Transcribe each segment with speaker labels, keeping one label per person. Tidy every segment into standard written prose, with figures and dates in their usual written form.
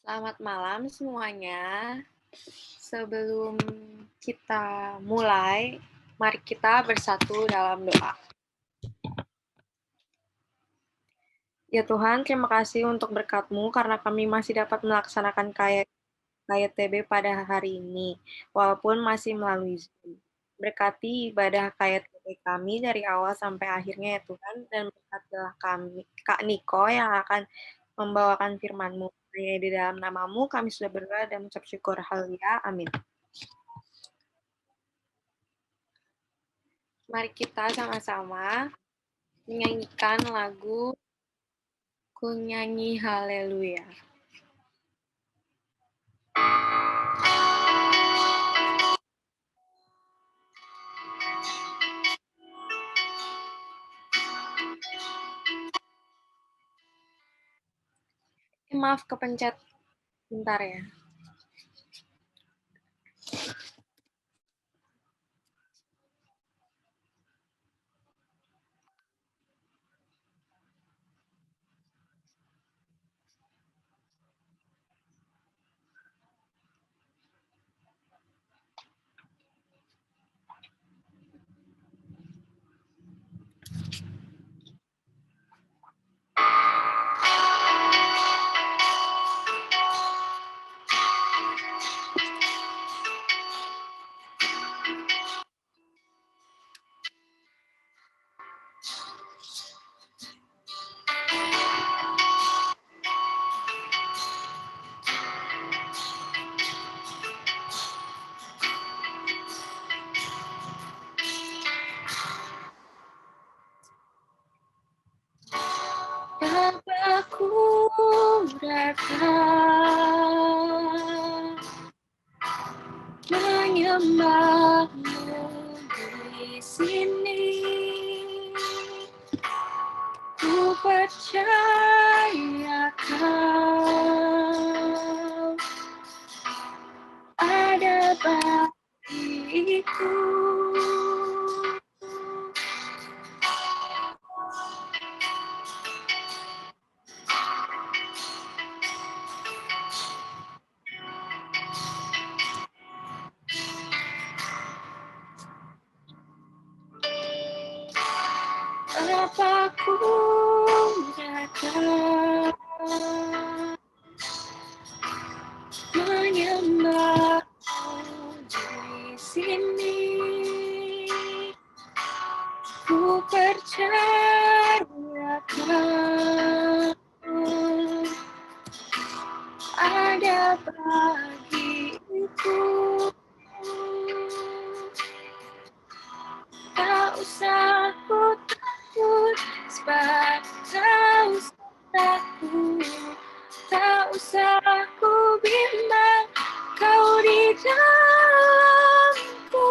Speaker 1: Selamat malam semuanya. Sebelum kita mulai, mari kita bersatu dalam doa. Ya Tuhan, terima kasih untuk berkat-Mu karena kami masih dapat melaksanakan KYTB pada hari ini, walaupun masih melalui Zoom. Berkati ibadah KYTB kami dari awal sampai akhirnya ya Tuhan, dan berkatilah kami, Kak Niko yang akan membawakan firman-Mu. Hanya di dalam nama-Mu kami sudah berdoa dan mengucap syukur. Haleluya. Amin. Mari kita sama-sama menyanyikan lagu Ku Nyanyi Haleluya. Maaf kepencet bentar ya. Bapakku datang menyembahmu di sini. Ku percaya Kau ada bagiku. Bapakku datang menyembahmu di sini. Ku percaya Kau ada bagiku. Tak usah ku takut, sebab tak usah takut. Tak usah ku bimbang, Kau di dalamku.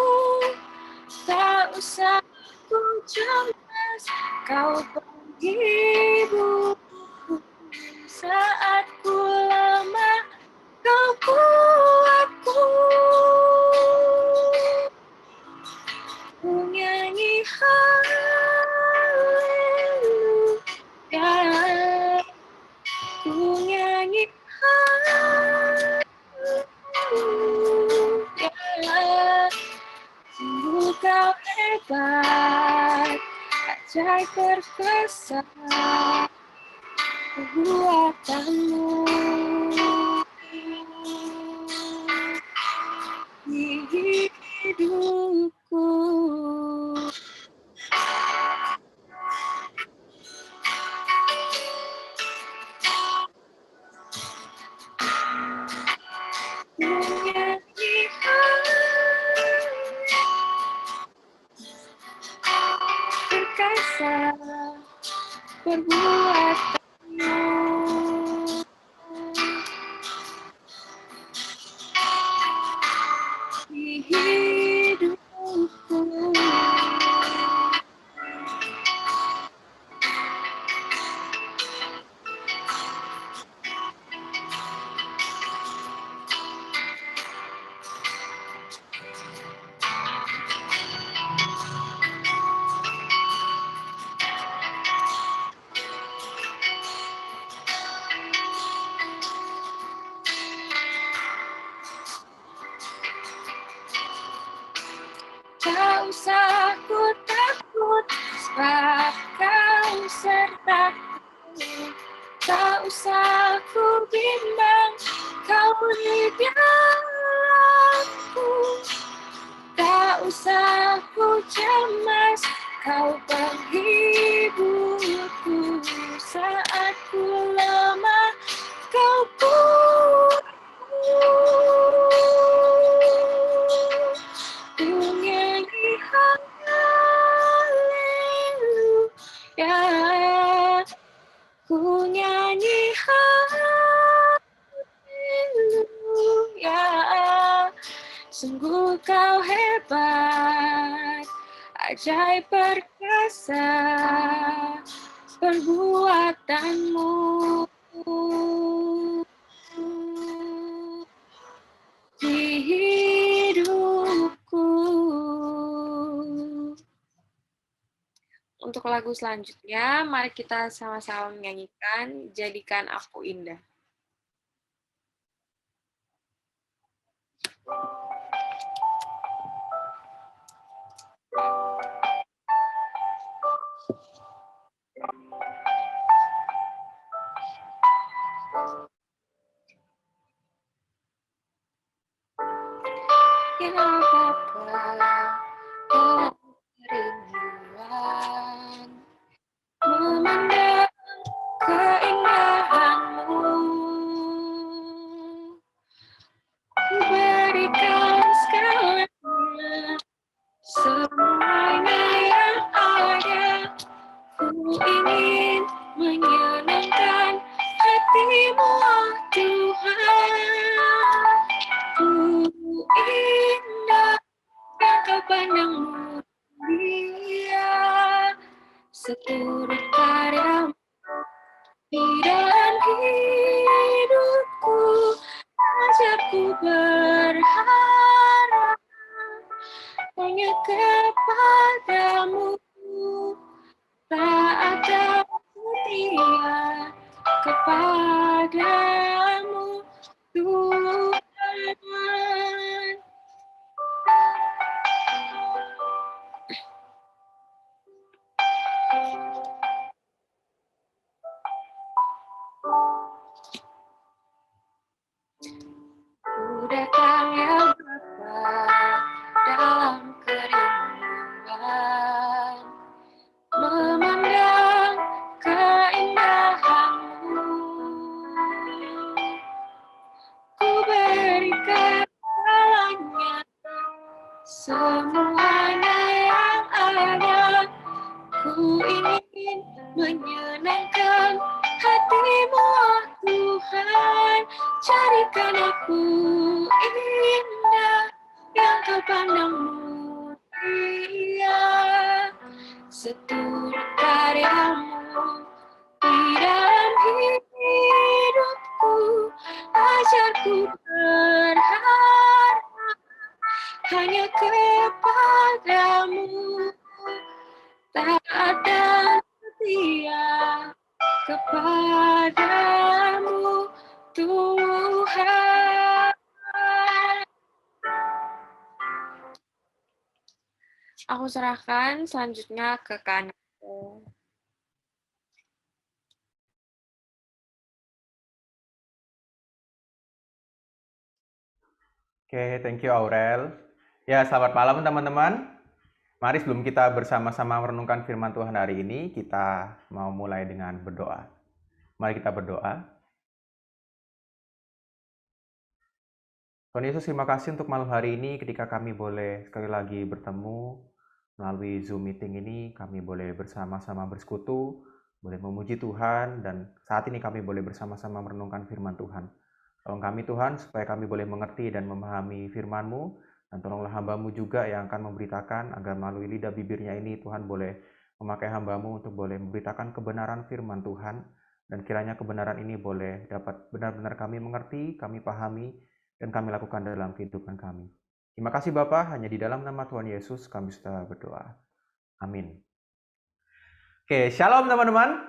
Speaker 1: Tak usah ku cemas, Kau penghiburku. Saat ku lemah, Kau kuatku. Ku nyanyi haleluya. Ku nyanyi haleluya. Sungguh Kau hebat, ajaib perkasa perbuatanmu di hidupku. Ku nyanyi perkasa perbuatanmu di hidupku. usah ku takut, sebab kau sertaku. Tak usah ku bimbang, kau di dalamku. Tak usah ku cemas, kau penghiburku. Saat ku lemah, kau kuatku. Ku nyanyi haleluya, ku nyanyi haleluya. Sungguh kau hebat, ajaib perkasa perbuatanmu di hidupku. Untuk lagu selanjutnya, mari kita sama-sama menyanyikan Jadikan Aku Indah. Ya Bapa, kerinduan memandang keindahan-Mu. Ku berikan segalanya, semuanya yang ada. Ku ingin menyenangkan hati-Mu, oh Tuhan. Ku indah yang Kau pandang mulia, seturut karya-Mu di dalam hidupku. Ajarku berharap hanya kepadamu, taat dan setia kepadamu, Tuhan. Ku datang ya Bapa dalam kerinduan, memandang keindahan-Mu. Ku berikan segalanya, semuanya yang ada. Ku ingin menyenangkan hati-Mu, oh Tuhan. Jadikan aku indah yang Kau pandang mulia, seturut karya-Mu di dalam hidupku. Ajarku berharap hanya kepadamu, taat dan setia kepadamu, Tuhan. Aku serahkan selanjutnya ke kananku.
Speaker 2: Oke, thank you Aurel. Ya, selamat malam teman-teman. Mari sebelum kita bersama-sama merenungkan firman Tuhan hari ini, kita mau mulai dengan berdoa. Mari kita berdoa. Tuhan Yesus, terima kasih untuk malam hari ini ketika kami boleh sekali lagi bertemu melalui Zoom meeting ini. Kami boleh bersama-sama bersekutu, boleh memuji Tuhan, dan saat ini kami boleh bersama-sama merenungkan firman Tuhan. Tolong kami Tuhan, supaya kami boleh mengerti dan memahami firman-Mu, dan tolonglah hamba-Mu juga yang akan memberitakan, agar melalui lidah bibirnya ini Tuhan boleh memakai hamba-Mu untuk boleh memberitakan kebenaran firman Tuhan, dan kiranya kebenaran ini boleh dapat benar-benar kami mengerti, kami pahami, dan kami lakukan dalam kehidupan kami. Terima kasih Bapa, hanya di dalam nama Tuhan Yesus kami sudah berdoa. Amin. Oke, shalom teman-teman.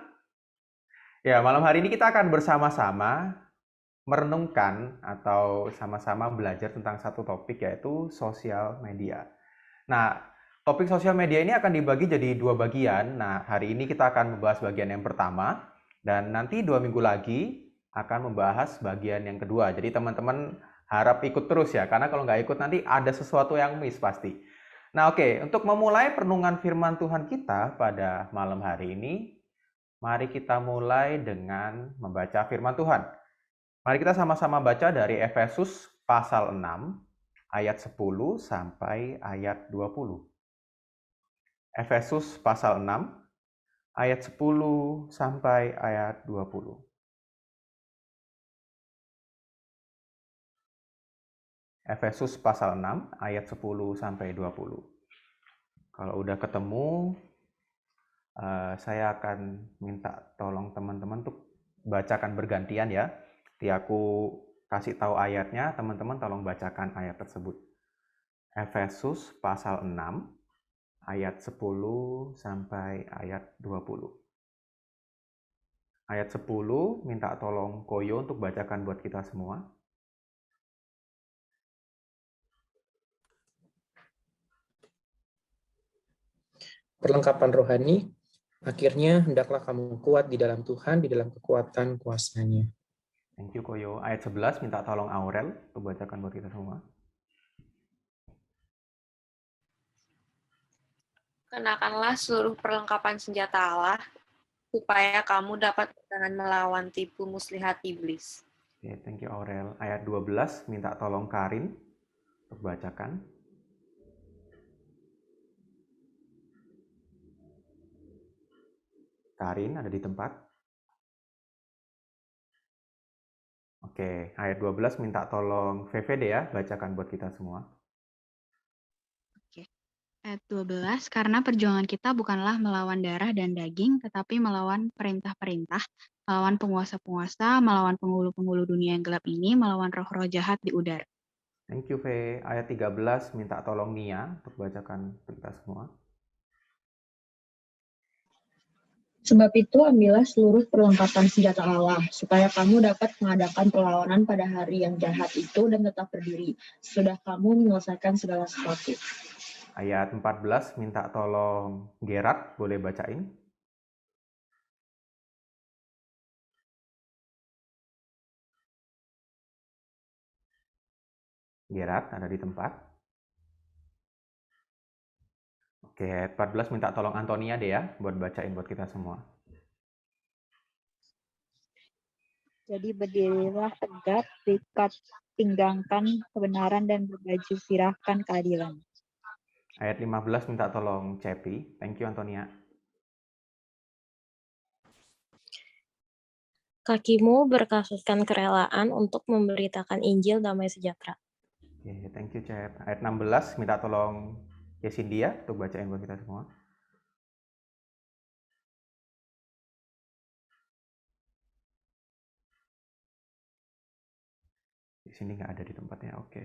Speaker 2: Ya, malam hari ini kita akan bersama-sama merenungkan atau sama-sama belajar tentang satu topik, yaitu sosial media. Nah, Topik sosial media ini akan dibagi jadi 2 bagian. Nah, hari ini kita akan membahas bagian yang pertama, dan nanti 2 minggu lagi akan membahas bagian yang kedua. Jadi teman-teman harap ikut terus ya, karena kalau nggak ikut nanti ada sesuatu yang miss pasti. Nah, oke, untuk memulai perenungan firman Tuhan kita pada malam hari ini, mari kita mulai dengan membaca firman Tuhan. Mari kita sama-sama baca dari Efesus pasal 6, ayat 10 sampai ayat 20. Efesus pasal 6, ayat 10 sampai ayat 20. Efesus pasal 6, ayat 10 sampai 20. Kalau udah ketemu, saya akan minta tolong teman-teman untuk bacakan bergantian ya. Nanti aku kasih tahu ayatnya, teman-teman tolong bacakan ayat tersebut. Efesus pasal 6, ayat 10 sampai ayat 20. Ayat 10 minta tolong Koyo untuk bacakan buat kita semua.
Speaker 3: Perlengkapan rohani, akhirnya hendaklah kamu kuat di dalam Tuhan, di dalam kekuatan kuasa-Nya.
Speaker 2: Thank you Koyo. Ayat 11 minta tolong Aurel untuk bacakan buat kita semua.
Speaker 1: Kenakanlah seluruh perlengkapan senjata Allah, supaya kamu dapat bertahan melawan tipu muslihat iblis.
Speaker 2: Oke, thank you Aurel. Ayat 12 minta tolong Karin untuk bacakan. Karin ada di tempat. Oke, ayat 12 minta tolong VVD ya, bacakan buat kita semua.
Speaker 4: Oke. Ayat 12, karena perjuangan kita bukanlah melawan darah dan daging, tetapi melawan perintah-perintah, melawan penguasa-penguasa, melawan penghulu-penghulu dunia yang gelap ini, melawan roh-roh jahat di udara.
Speaker 2: Thank you V. Ayat 13 minta tolong Nia untuk bacakan buat kita semua.
Speaker 5: Sebab itu ambillah seluruh perlengkapan senjata Allah, supaya kamu dapat mengadakan perlawanan pada hari yang jahat itu dan tetap berdiri, sesudah kamu menyelesaikan segala sesuatu.
Speaker 2: Ayat 14 minta tolong Gerard, boleh bacain? Gerard ada di tempat. Oke, ayat 14 minta tolong Antonia deh ya, buat bacain buat kita semua.
Speaker 6: Jadi berdirilah tegap, terikat pinggangkan kebenaran dan berbaju sirahkan keadilan.
Speaker 2: Ayat 15 minta tolong Cepi. Thank you Antonia.
Speaker 7: Kakimu berkasuskan kerelaan untuk memberitakan Injil damai sejahtera.
Speaker 2: Oke, thank you Cep. Ayat 16 minta tolong Yesindia untuk bacain buat kita semua. Di sini nggak ada di tempatnya, oke.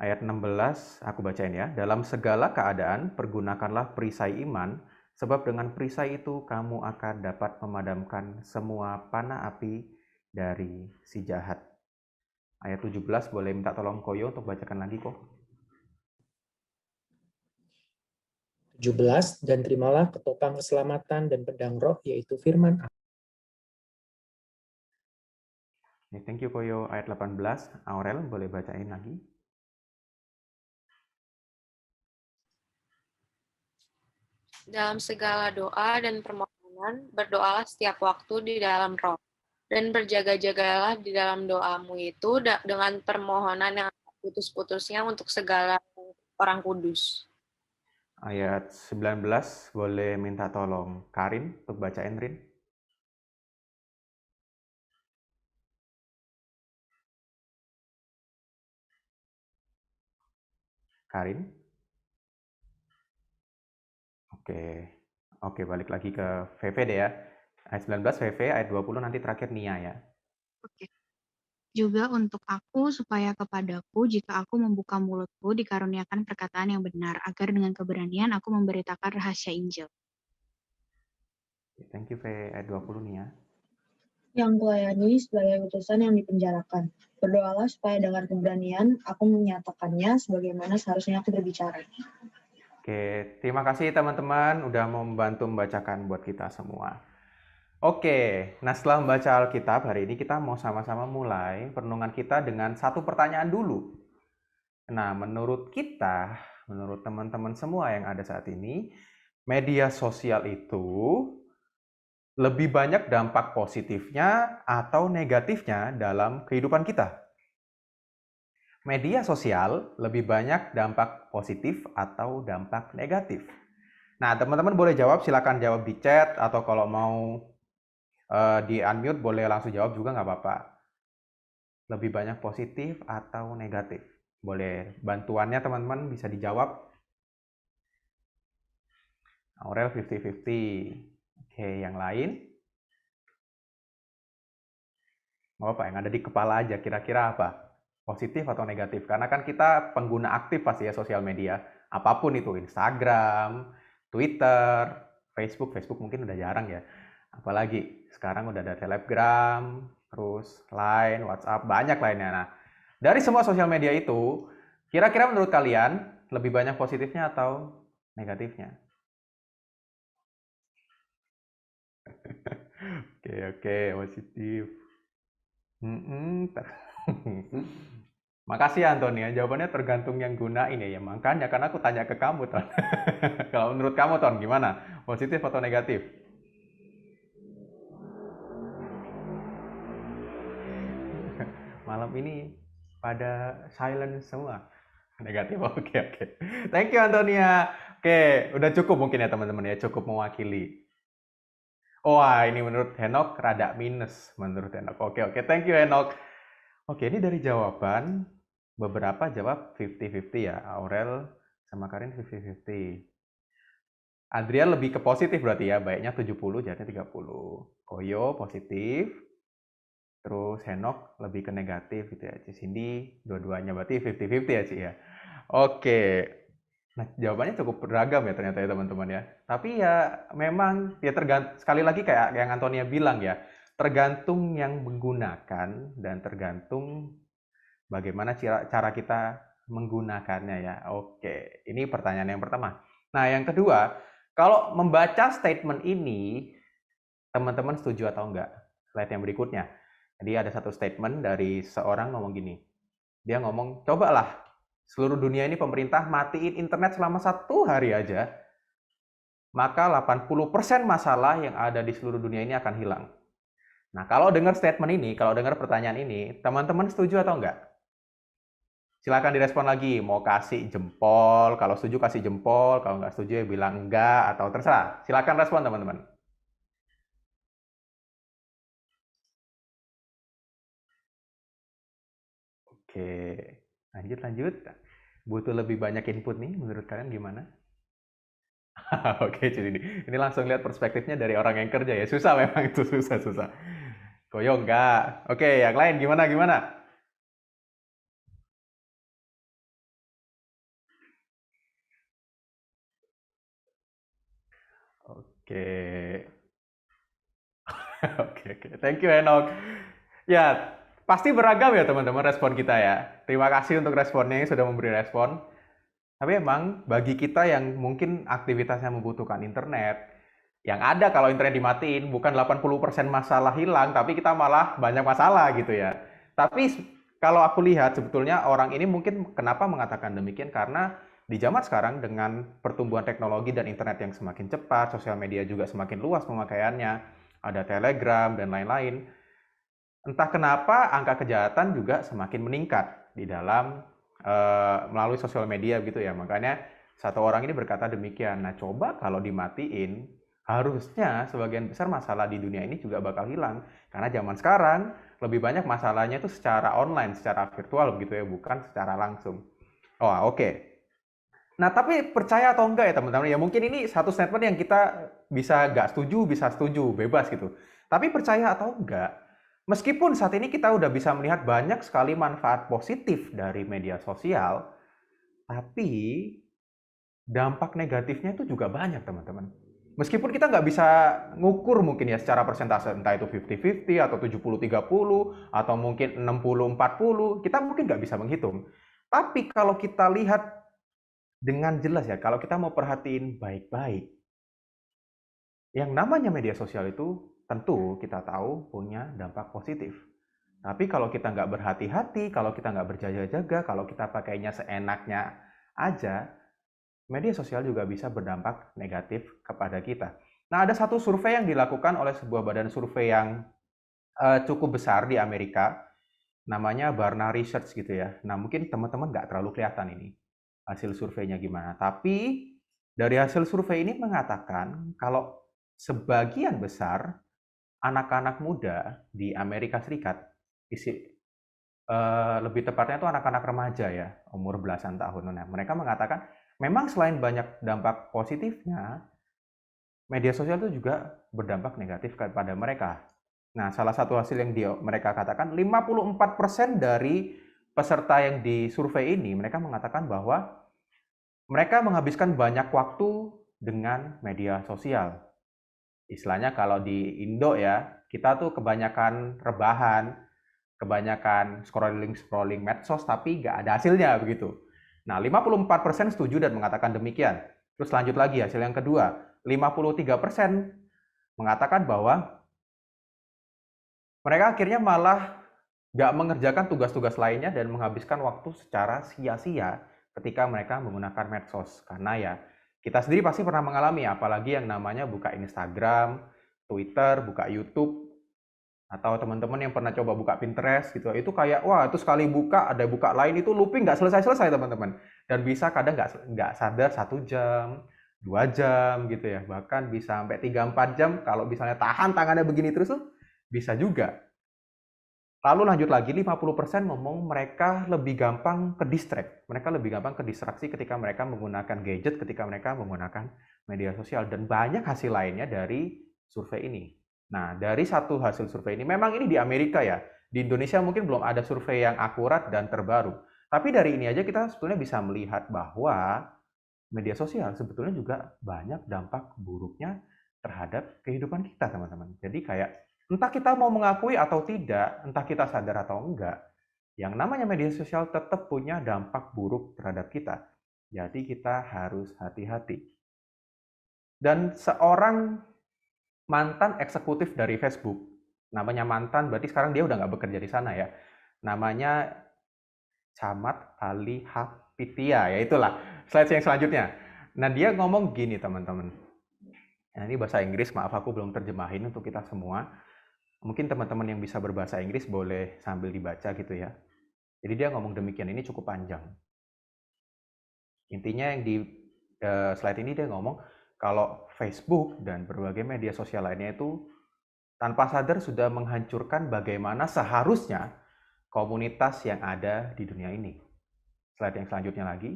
Speaker 2: Ayat 16, aku bacain ya. Dalam segala keadaan, pergunakanlah perisai iman, sebab dengan perisai itu kamu akan dapat memadamkan semua panah api dari si jahat. Ayat 17, boleh minta tolong Koyo untuk bacakan lagi kok.
Speaker 3: 17, dan terimalah ketopang keselamatan dan pedang roh, yaitu firman Allah.
Speaker 2: Thank you Koyo. Ayat 18, Aurel boleh bacain lagi.
Speaker 1: Dalam segala doa dan permohonan, berdoalah setiap waktu di dalam roh. Dan berjaga-jagalah di dalam doamu itu dengan permohonan yang putus-putusnya untuk segala orang kudus.
Speaker 2: Ayat 19, boleh minta tolong Karin untuk bacain, Rin. Karin. Oke, balik lagi ke VV deh ya. Ayat 19 VV, ayat 20 nanti terakhir Nia ya.
Speaker 4: Oke. Juga untuk aku, supaya kepadaku, jika aku membuka mulutku, dikaruniakan perkataan yang benar, agar dengan keberanian aku memberitakan rahasia Injil.
Speaker 2: Thank you V, ayat 20 Nia.
Speaker 5: Yang kulayani sebagai utusan yang dipenjarakan. Berdoalah supaya dengan keberanian aku menyatakannya sebagaimana seharusnya aku berbicara.
Speaker 2: Oke, terima kasih teman-teman udah mau membantu membacakan buat kita semua. Oke, nah setelah membaca Alkitab hari ini kita mau sama-sama mulai perenungan kita dengan satu pertanyaan dulu. Nah, menurut kita, menurut teman-teman semua yang ada saat ini, media sosial itu lebih banyak dampak positifnya atau negatifnya dalam kehidupan kita? Media sosial lebih banyak dampak positif atau dampak negatif? Nah, teman-teman boleh jawab, silakan jawab di chat atau kalau mau di unmute boleh langsung jawab juga nggak apa-apa. Lebih banyak positif atau negatif? Boleh bantuannya teman-teman bisa dijawab. Aurel 50-50. Oke, yang lain? Mau apa yang ada di kepala aja, kira-kira apa? Positif atau negatif? Karena kan kita pengguna aktif pasti ya sosial media. Apapun itu, Instagram, Twitter, Facebook mungkin udah jarang ya. Apalagi sekarang udah ada Telegram, terus Line, WhatsApp, banyak lainnya. Nah, dari semua sosial media itu, kira-kira menurut kalian lebih banyak positifnya atau negatifnya? Oke, positif. Makasih Antonia, jawabannya tergantung yang gunain ya. Makanya kan aku tanya ke kamu, Ton. Kalau menurut kamu, Ton, gimana? Positif atau negatif? Malam ini pada silent semua. Negatif, oke. Thank you Antonia. Oke, udah cukup mungkin ya teman-teman ya, cukup mewakili. Wah, ini menurut Henok rada minus menurut Henok. Oke, thank you Henok. Oke, ini dari jawaban, beberapa jawab 50-50 ya. Aurel sama Karin 50-50. Adrian lebih ke positif berarti ya, baiknya 70, jadinya 30. Koyo positif. Terus Henok lebih ke negatif gitu ya. Cindy dua-duanya berarti 50-50 ya, Ci ya. Oke. Nah, jawabannya cukup beragam ya ternyata ya teman-teman ya. Tapi ya memang ya tergantung, sekali lagi kayak yang Antonia bilang ya, tergantung yang menggunakan dan tergantung bagaimana cara kita menggunakannya ya. Oke, ini pertanyaan yang pertama. Nah, yang kedua, kalau membaca statement ini, teman-teman setuju atau enggak? Slide yang berikutnya. Jadi ada satu statement dari seorang ngomong gini. Dia ngomong, cobalah seluruh dunia ini pemerintah matiin internet selama 1 hari aja, maka 80% masalah yang ada di seluruh dunia ini akan hilang. Nah, kalau dengar statement ini, kalau dengar pertanyaan ini, teman-teman setuju atau enggak? Silakan direspon lagi, mau kasih jempol, kalau setuju kasih jempol, kalau nggak setuju ya bilang enggak, atau terserah. Silakan respon teman-teman. Oke, lanjut. Butuh lebih banyak input nih, menurut kalian gimana? Oke, jadi ini langsung lihat perspektifnya dari orang yang kerja ya. Susah memang itu, susah. Koyo enggak. Oke, yang lain gimana? Oke. Thank you, Henok. Ya, pasti beragam ya teman-teman respon kita ya. Terima kasih untuk responnya yang sudah memberi respon. Tapi emang bagi kita yang mungkin aktivitasnya membutuhkan internet, yang ada kalau internet dimatiin bukan 80% masalah hilang, tapi kita malah banyak masalah gitu ya. Tapi kalau aku lihat sebetulnya orang ini mungkin kenapa mengatakan demikian, karena di zaman sekarang dengan pertumbuhan teknologi dan internet yang semakin cepat, sosial media juga semakin luas pemakaiannya, ada Telegram dan lain-lain. Entah kenapa angka kejahatan juga semakin meningkat di dalam melalui sosial media gitu ya. Makanya satu orang ini berkata demikian. Nah, coba kalau dimatiin, harusnya sebagian besar masalah di dunia ini juga bakal hilang. Karena zaman sekarang lebih banyak masalahnya itu secara online, secara virtual gitu ya, bukan secara langsung. Oh, oke. Nah, tapi percaya atau enggak ya teman-teman? Ya mungkin ini satu statement yang kita bisa nggak setuju, bisa setuju, bebas gitu. Tapi percaya atau enggak, meskipun saat ini kita udah bisa melihat banyak sekali manfaat positif dari media sosial, tapi dampak negatifnya itu juga banyak teman-teman. Meskipun kita nggak bisa ngukur mungkin ya secara persentase, entah itu 50-50 atau 70-30 atau mungkin 60-40, kita mungkin nggak bisa menghitung. Tapi kalau kita lihat dengan jelas ya, kalau kita mau perhatiin baik-baik, yang namanya media sosial itu tentu kita tahu punya dampak positif. Tapi kalau kita nggak berhati-hati, kalau kita nggak berjaga-jaga, kalau kita pakainya seenaknya aja, media sosial juga bisa berdampak negatif kepada kita. Nah, ada satu survei yang dilakukan oleh sebuah badan survei yang cukup besar di Amerika, namanya Barna Research gitu ya. Nah, mungkin teman-teman nggak terlalu kelihatan ini hasil surveinya gimana. Tapi dari hasil survei ini mengatakan kalau sebagian besar anak-anak muda di Amerika Serikat, lebih tepatnya itu anak-anak remaja ya, umur belasan tahun. Nah, mereka mengatakan memang selain banyak dampak positifnya, media sosial itu juga berdampak negatif kepada mereka. Nah, salah satu hasil yang mereka katakan, 54% dari peserta yang disurvei ini, mereka mengatakan bahwa mereka menghabiskan banyak waktu dengan media sosial. Istilahnya kalau di Indo ya, kita tuh kebanyakan rebahan, kebanyakan scrolling medsos, tapi nggak ada hasilnya begitu. Nah, 54% setuju dan mengatakan demikian. Terus lanjut lagi hasil yang kedua, 53% mengatakan bahwa mereka akhirnya malah nggak mengerjakan tugas-tugas lainnya dan menghabiskan waktu secara sia-sia ketika mereka menggunakan medsos. Karena ya, kita sendiri pasti pernah mengalami, apalagi yang namanya buka Instagram, Twitter, buka YouTube, atau teman-teman yang pernah coba buka Pinterest gitu, itu kayak, wah itu sekali buka, ada buka lain, itu looping nggak selesai-selesai teman-teman. Dan bisa kadang nggak sadar 1 jam, 2 jam gitu ya, bahkan bisa sampai 3-4 jam kalau misalnya tahan tangannya begini terus tuh, bisa juga. Lalu lanjut lagi, 50% ngomong mereka lebih gampang ke distract. Mereka lebih gampang ke distraksi ketika mereka menggunakan gadget, ketika mereka menggunakan media sosial. Dan banyak hasil lainnya dari survei ini. Nah, dari satu hasil survei ini, memang ini di Amerika ya. Di Indonesia mungkin belum ada survei yang akurat dan terbaru. Tapi dari ini aja kita sebetulnya bisa melihat bahwa media sosial sebetulnya juga banyak dampak buruknya terhadap kehidupan kita, teman-teman. Jadi kayak entah kita mau mengakui atau tidak, entah kita sadar atau enggak, yang namanya media sosial tetap punya dampak buruk terhadap kita. Jadi kita harus hati-hati. Dan seorang mantan eksekutif dari Facebook, namanya mantan, berarti sekarang dia udah nggak bekerja di sana ya. Namanya Camat Ali Hapitia, ya itulah slide yang selanjutnya. Nah, dia ngomong gini teman-teman. Nah, ini bahasa Inggris, maaf aku belum terjemahin untuk kita semua. Mungkin teman-teman yang bisa berbahasa Inggris boleh sambil dibaca gitu ya. Jadi dia ngomong demikian, ini cukup panjang. Intinya yang di slide ini dia ngomong kalau Facebook dan berbagai media sosial lainnya itu tanpa sadar sudah menghancurkan bagaimana seharusnya komunitas yang ada di dunia ini. Slide yang selanjutnya lagi.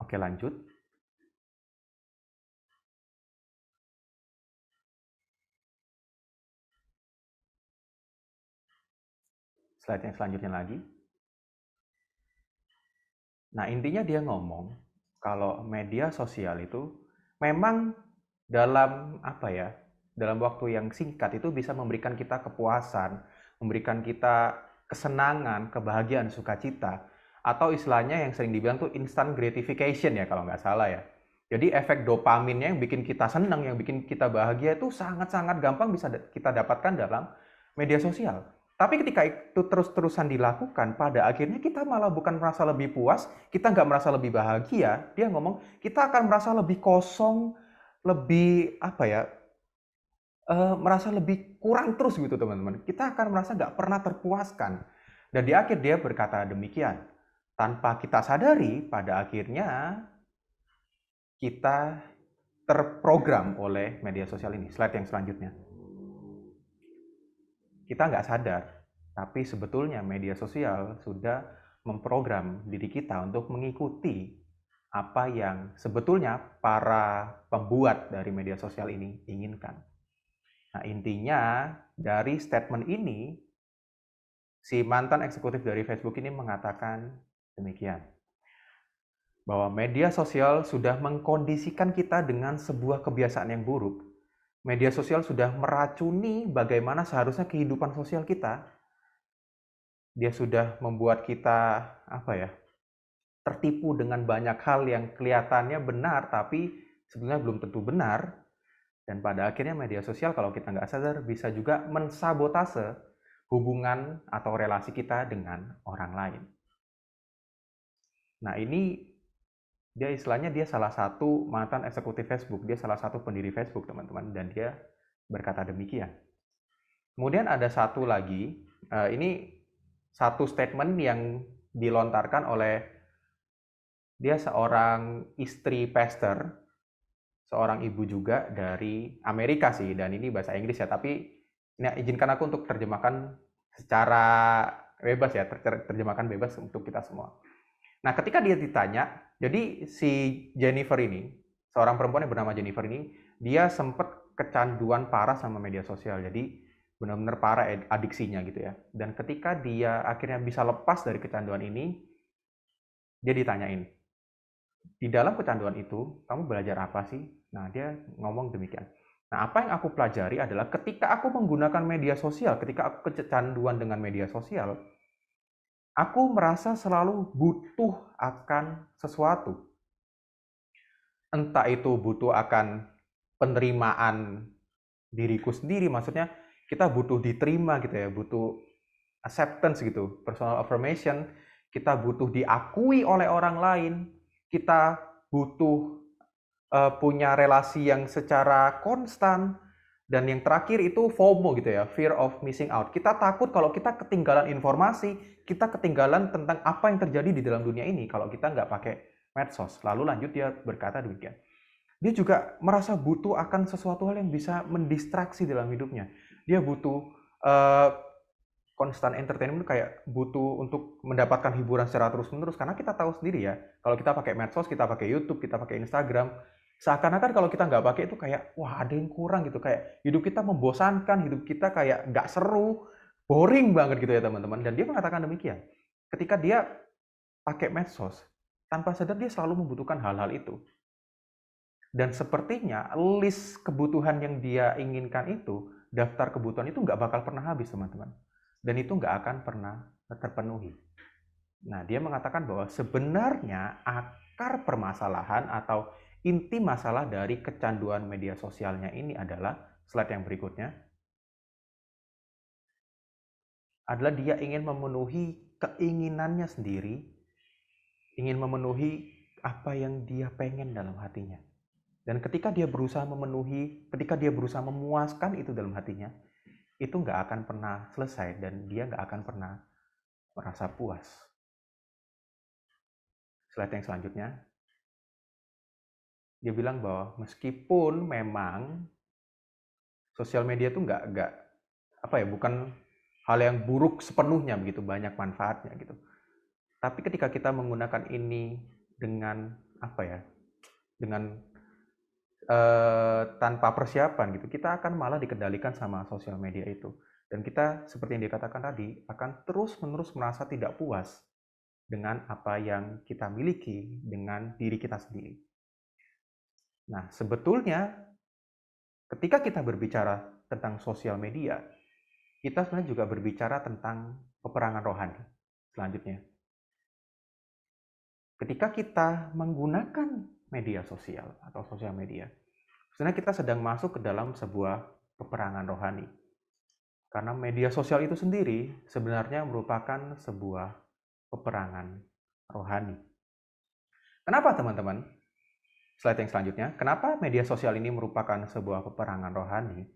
Speaker 2: Oke, lanjut. Slide yang selanjutnya lagi. Nah, intinya dia ngomong kalau media sosial itu memang dalam dalam waktu yang singkat itu bisa memberikan kita kepuasan, memberikan kita kesenangan, kebahagiaan, sukacita, atau istilahnya yang sering dibilang tuh instant gratification ya kalau nggak salah ya. Jadi efek dopaminnya yang bikin kita senang, yang bikin kita bahagia itu sangat-sangat gampang bisa kita dapatkan dalam media sosial. Tapi ketika itu terus-terusan dilakukan, pada akhirnya kita malah bukan merasa lebih puas, kita nggak merasa lebih bahagia. Dia ngomong, kita akan merasa lebih kosong, lebih merasa lebih kurang terus gitu teman-teman. Kita akan merasa nggak pernah terpuaskan. Dan di akhir dia berkata demikian. Tanpa kita sadari, pada akhirnya kita terprogram oleh media sosial ini. Slide yang selanjutnya. Kita nggak sadar, tapi sebetulnya media sosial sudah memprogram diri kita untuk mengikuti apa yang sebetulnya para pembuat dari media sosial ini inginkan. Nah, intinya dari statement ini, si mantan eksekutif dari Facebook ini mengatakan demikian, bahwa media sosial sudah mengkondisikan kita dengan sebuah kebiasaan yang buruk, media sosial sudah meracuni bagaimana seharusnya kehidupan sosial kita. Dia sudah membuat kita tertipu dengan banyak hal yang kelihatannya benar tapi sebenarnya belum tentu benar. Dan pada akhirnya media sosial kalau kita nggak sadar bisa juga mensabotase hubungan atau relasi kita dengan orang lain. Nah ini dia istilahnya dia salah satu mantan eksekutif Facebook, dia salah satu pendiri Facebook teman-teman, dan dia berkata demikian. Kemudian ada satu lagi, ini satu statement yang dilontarkan oleh dia seorang istri pastor, seorang ibu juga dari Amerika sih, dan ini bahasa Inggris ya, tapi ini izinkan aku untuk terjemahkan secara bebas ya, terjemahkan bebas untuk kita semua. Nah, ketika dia ditanya, jadi si Jennifer ini, seorang perempuan yang bernama Jennifer ini, dia sempat kecanduan parah sama media sosial, jadi benar-benar parah adiksinya gitu ya. Dan ketika dia akhirnya bisa lepas dari kecanduan ini, dia ditanyain, di dalam kecanduan itu, kamu belajar apa sih? Nah, dia ngomong demikian. Nah, apa yang aku pelajari adalah ketika aku menggunakan media sosial, ketika aku kecanduan dengan media sosial, aku merasa selalu butuh akan sesuatu. Entah itu butuh akan penerimaan diriku sendiri, maksudnya kita butuh diterima gitu ya, butuh acceptance gitu, personal affirmation, kita butuh diakui oleh orang lain, kita butuh punya relasi yang secara konstan, dan yang terakhir itu FOMO gitu ya, fear of missing out. Kita takut kalau kita ketinggalan informasi, kita ketinggalan tentang apa yang terjadi di dalam dunia ini kalau kita nggak pakai medsos. Lalu lanjut dia berkata demikian. Dia juga merasa butuh akan sesuatu hal yang bisa mendistraksi dalam hidupnya. Dia butuh constant entertainment, kayak butuh untuk mendapatkan hiburan secara terus-menerus, karena kita tahu sendiri ya, kalau kita pakai medsos, kita pakai YouTube, kita pakai Instagram, seakan-akan kalau kita nggak pakai itu kayak, wah ada yang kurang gitu, kayak hidup kita membosankan, hidup kita kayak nggak seru, boring banget gitu ya teman-teman. Dan dia mengatakan demikian, ketika dia pakai medsos, tanpa sadar dia selalu membutuhkan hal-hal itu. Dan sepertinya list kebutuhan yang dia inginkan itu, daftar kebutuhan itu nggak bakal pernah habis teman-teman. Dan itu nggak akan pernah terpenuhi. Nah, dia mengatakan bahwa sebenarnya akar permasalahan atau inti masalah dari kecanduan media sosialnya ini adalah, slide yang berikutnya, adalah dia ingin memenuhi keinginannya sendiri, ingin memenuhi apa yang dia pengen dalam hatinya. Dan ketika dia berusaha memenuhi, ketika dia berusaha memuaskan itu dalam hatinya, itu nggak akan pernah selesai dan dia nggak akan pernah merasa puas. Slide yang selanjutnya. Dia bilang bahwa meskipun memang sosial media itu bukan hal yang buruk sepenuhnya begitu, banyak manfaatnya gitu. Tapi ketika kita menggunakan ini dengan tanpa persiapan gitu, kita akan malah dikendalikan sama sosial media itu. Dan kita seperti yang dikatakan tadi akan terus-menerus merasa tidak puas dengan apa yang kita miliki, dengan diri kita sendiri. Nah, sebetulnya ketika kita berbicara tentang sosial media, kita sebenarnya juga berbicara tentang peperangan rohani. Selanjutnya, ketika kita menggunakan media sosial atau sosial media, sebenarnya kita sedang masuk ke dalam sebuah peperangan rohani. Karena media sosial itu sendiri sebenarnya merupakan sebuah peperangan rohani. Kenapa teman-teman? Slide yang selanjutnya. Kenapa media sosial ini merupakan sebuah peperangan rohani?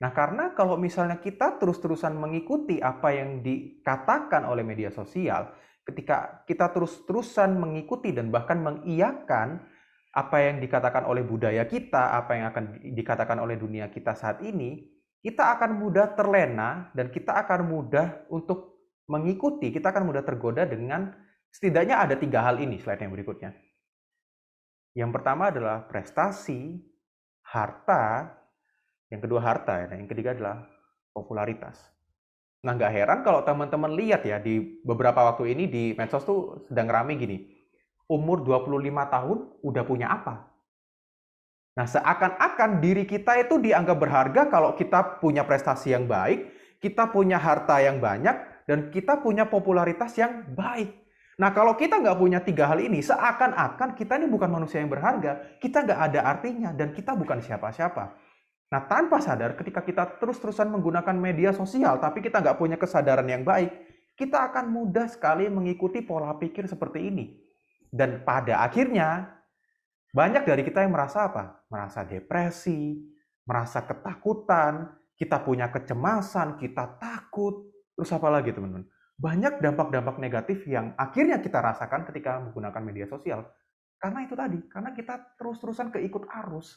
Speaker 2: Nah, karena kalau misalnya kita terus-terusan mengikuti apa yang dikatakan oleh media sosial, ketika kita terus-terusan mengikuti dan bahkan mengiyakan apa yang dikatakan oleh budaya kita, apa yang akan dikatakan oleh dunia kita saat ini, kita akan mudah terlena dan kita akan mudah untuk mengikuti, kita akan mudah tergoda dengan setidaknya ada 3 hal ini, slide yang berikutnya. Yang pertama adalah prestasi, harta, yang kedua harta, dan yang ketiga adalah popularitas. Nah, nggak heran kalau teman-teman lihat ya, di beberapa waktu ini di medsos tuh sedang rame gini, umur 25 tahun udah punya apa? Nah, seakan-akan diri kita itu dianggap berharga kalau kita punya prestasi yang baik, kita punya harta yang banyak, dan kita punya popularitas yang baik. Nah, kalau kita nggak punya 3 hal ini, seakan-akan kita ini bukan manusia yang berharga, kita nggak ada artinya, dan kita bukan siapa-siapa. Nah, tanpa sadar, ketika kita terus-terusan menggunakan media sosial, tapi kita nggak punya kesadaran yang baik, kita akan mudah sekali mengikuti pola pikir seperti ini. Dan pada akhirnya, banyak dari kita yang merasa apa? Merasa depresi, merasa ketakutan, kita punya kecemasan, kita takut. Terus apa lagi teman-teman? Banyak dampak-dampak negatif yang akhirnya kita rasakan ketika menggunakan media sosial. Karena itu tadi, karena kita terus-terusan keikut arus.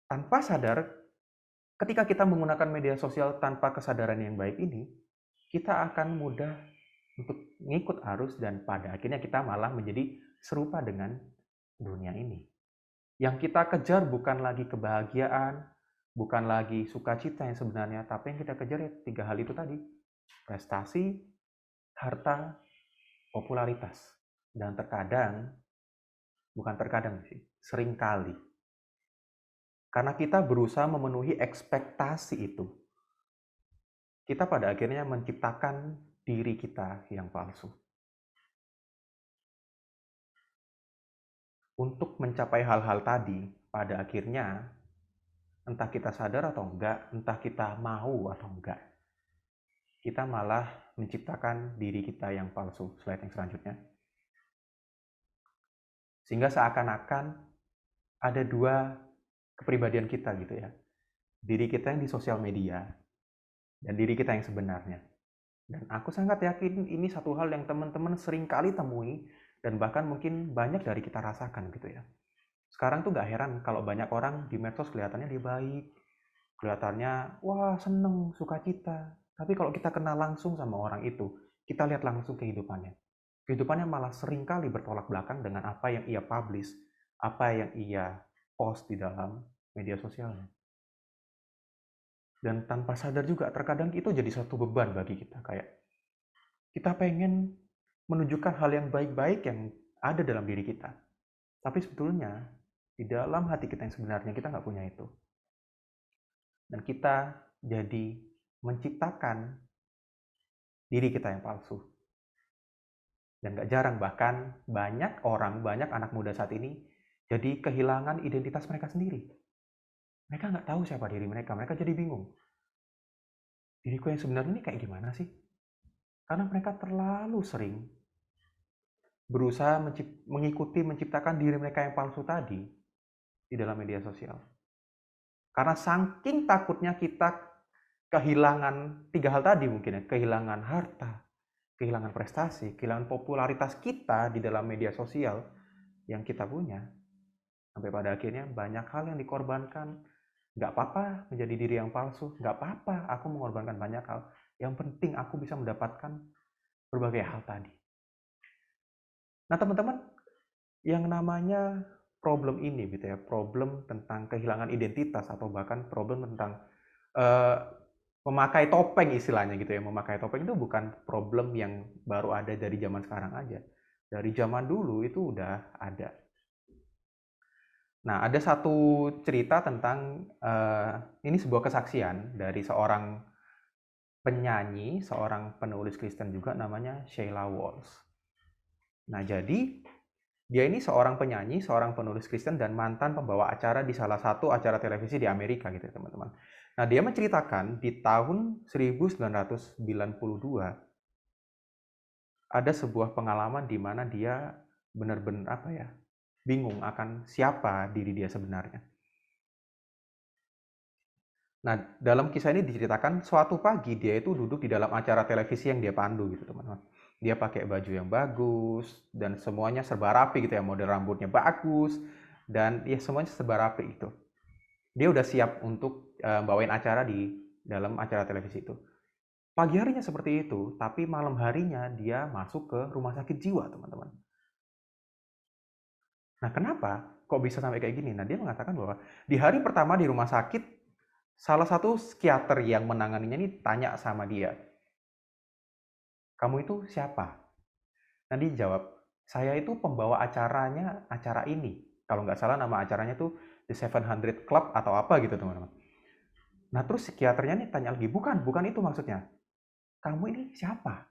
Speaker 2: Tanpa sadar, ketika kita menggunakan media sosial tanpa kesadaran yang baik ini, kita akan mudah untuk mengikut arus dan pada akhirnya kita malah menjadi serupa dengan dunia ini. Yang kita kejar bukan lagi kebahagiaan, bukan lagi sukacita yang sebenarnya, tapi yang kita kejar ya 3 hal itu tadi. Prestasi, harta, popularitas. Dan terkadang, bukan terkadang sih, seringkali. Karena kita berusaha memenuhi ekspektasi itu, kita pada akhirnya menciptakan diri kita yang palsu. Untuk mencapai hal-hal tadi, pada akhirnya entah kita sadar atau enggak, entah kita mau atau enggak, kita malah menciptakan diri kita yang palsu. Slide yang selanjutnya. Sehingga seakan-akan ada 2 kepribadian kita gitu ya. Diri kita yang di sosial media dan diri kita yang sebenarnya. Dan aku sangat yakin ini satu hal yang teman-teman sering kali temui dan bahkan mungkin banyak dari kita rasakan gitu ya. Sekarang tuh gak heran kalau banyak orang di medsos kelihatannya dia baik, kelihatannya wah seneng, sukacita. Tapi kalau kita kenal langsung sama orang itu, kita lihat langsung kehidupannya. Kehidupannya malah sering kali bertolak belakang dengan apa yang ia publish, apa yang ia post di dalam media sosialnya. Dan tanpa sadar juga terkadang itu jadi satu beban bagi kita. Kayak kita pengen menunjukkan hal yang baik-baik yang ada dalam diri kita. Tapi sebetulnya di dalam hati kita yang sebenarnya kita nggak punya itu. Dan kita jadi menciptakan diri kita yang palsu. Dan gak jarang bahkan banyak orang, banyak anak muda saat ini jadi kehilangan identitas mereka sendiri. Mereka nggak tahu siapa diri mereka jadi bingung. Diriku yang sebenarnya ini kayak gimana sih? Karena mereka terlalu sering berusaha mengikuti, menciptakan diri mereka yang palsu tadi di dalam media sosial. Karena saking takutnya kita kehilangan 3 hal tadi mungkin ya, kehilangan harta, kehilangan prestasi, kehilangan popularitas kita di dalam media sosial yang kita punya. Sampai pada akhirnya banyak hal yang dikorbankan. Gak apa-apa menjadi diri yang palsu, gak apa-apa aku mengorbankan banyak hal. Yang penting aku bisa mendapatkan berbagai hal tadi. Nah teman-teman, yang namanya problem ini gitu ya, problem tentang kehilangan identitas atau bahkan problem tentang memakai topeng istilahnya gitu ya. Memakai topeng itu bukan problem yang baru ada dari zaman sekarang aja. Dari zaman dulu itu udah ada. Nah, ada satu cerita tentang ini sebuah kesaksian dari seorang penyanyi, seorang penulis Kristen juga namanya Sheila Walsh. Nah, jadi dia ini seorang penyanyi, seorang penulis Kristen dan mantan pembawa acara di salah satu acara televisi di Amerika gitu ya, teman-teman. Nah, dia menceritakan di tahun 1992 ada sebuah pengalaman di mana dia benar-benar bingung akan siapa diri dia sebenarnya. Nah, dalam kisah ini diceritakan suatu pagi dia itu duduk di dalam acara televisi yang dia pandu gitu, teman-teman. Dia pakai baju yang bagus dan semuanya serba rapi gitu ya, model rambutnya bagus dan ya semuanya serba rapi itu. Dia udah siap untuk bawain acara di dalam acara televisi itu. Pagi harinya seperti itu, tapi malam harinya dia masuk ke rumah sakit jiwa, teman-teman. Nah, kenapa kok bisa sampai kayak gini? Nah, dia mengatakan bahwa di hari pertama di rumah sakit, salah satu psikiater yang menanganinya ini tanya sama dia, kamu itu siapa? Nah, dia jawab, saya itu pembawa acara ini. Kalau nggak salah nama acaranya itu The 700 Club atau apa gitu teman-teman. Nah terus psikiaternya nih tanya lagi, bukan itu maksudnya. Kamu ini siapa?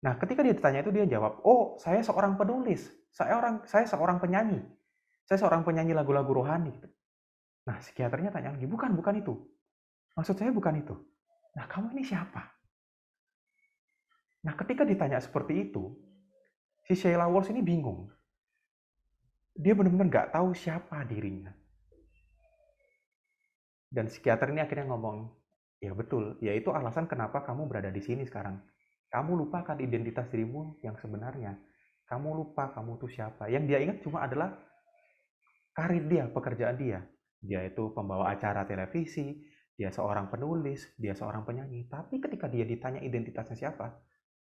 Speaker 2: Nah ketika dia ditanya itu dia jawab, oh saya seorang penulis, saya seorang penyanyi. Saya seorang penyanyi lagu-lagu rohani. Nah psikiaternya tanya lagi, bukan itu. Maksud saya bukan itu. Nah kamu ini siapa? Nah ketika ditanya seperti itu, si Sheila Walsh ini bingung. Dia benar-benar nggak tahu siapa dirinya. Dan psikiater ini akhirnya ngomong, ya betul, yaitu alasan kenapa kamu berada di sini sekarang. Kamu lupakan identitas dirimu yang sebenarnya. Kamu lupa kamu tuh siapa. Yang dia ingat cuma adalah karir dia, pekerjaan dia. Dia itu pembawa acara televisi, dia seorang penulis, dia seorang penyanyi. Tapi ketika dia ditanya identitasnya siapa,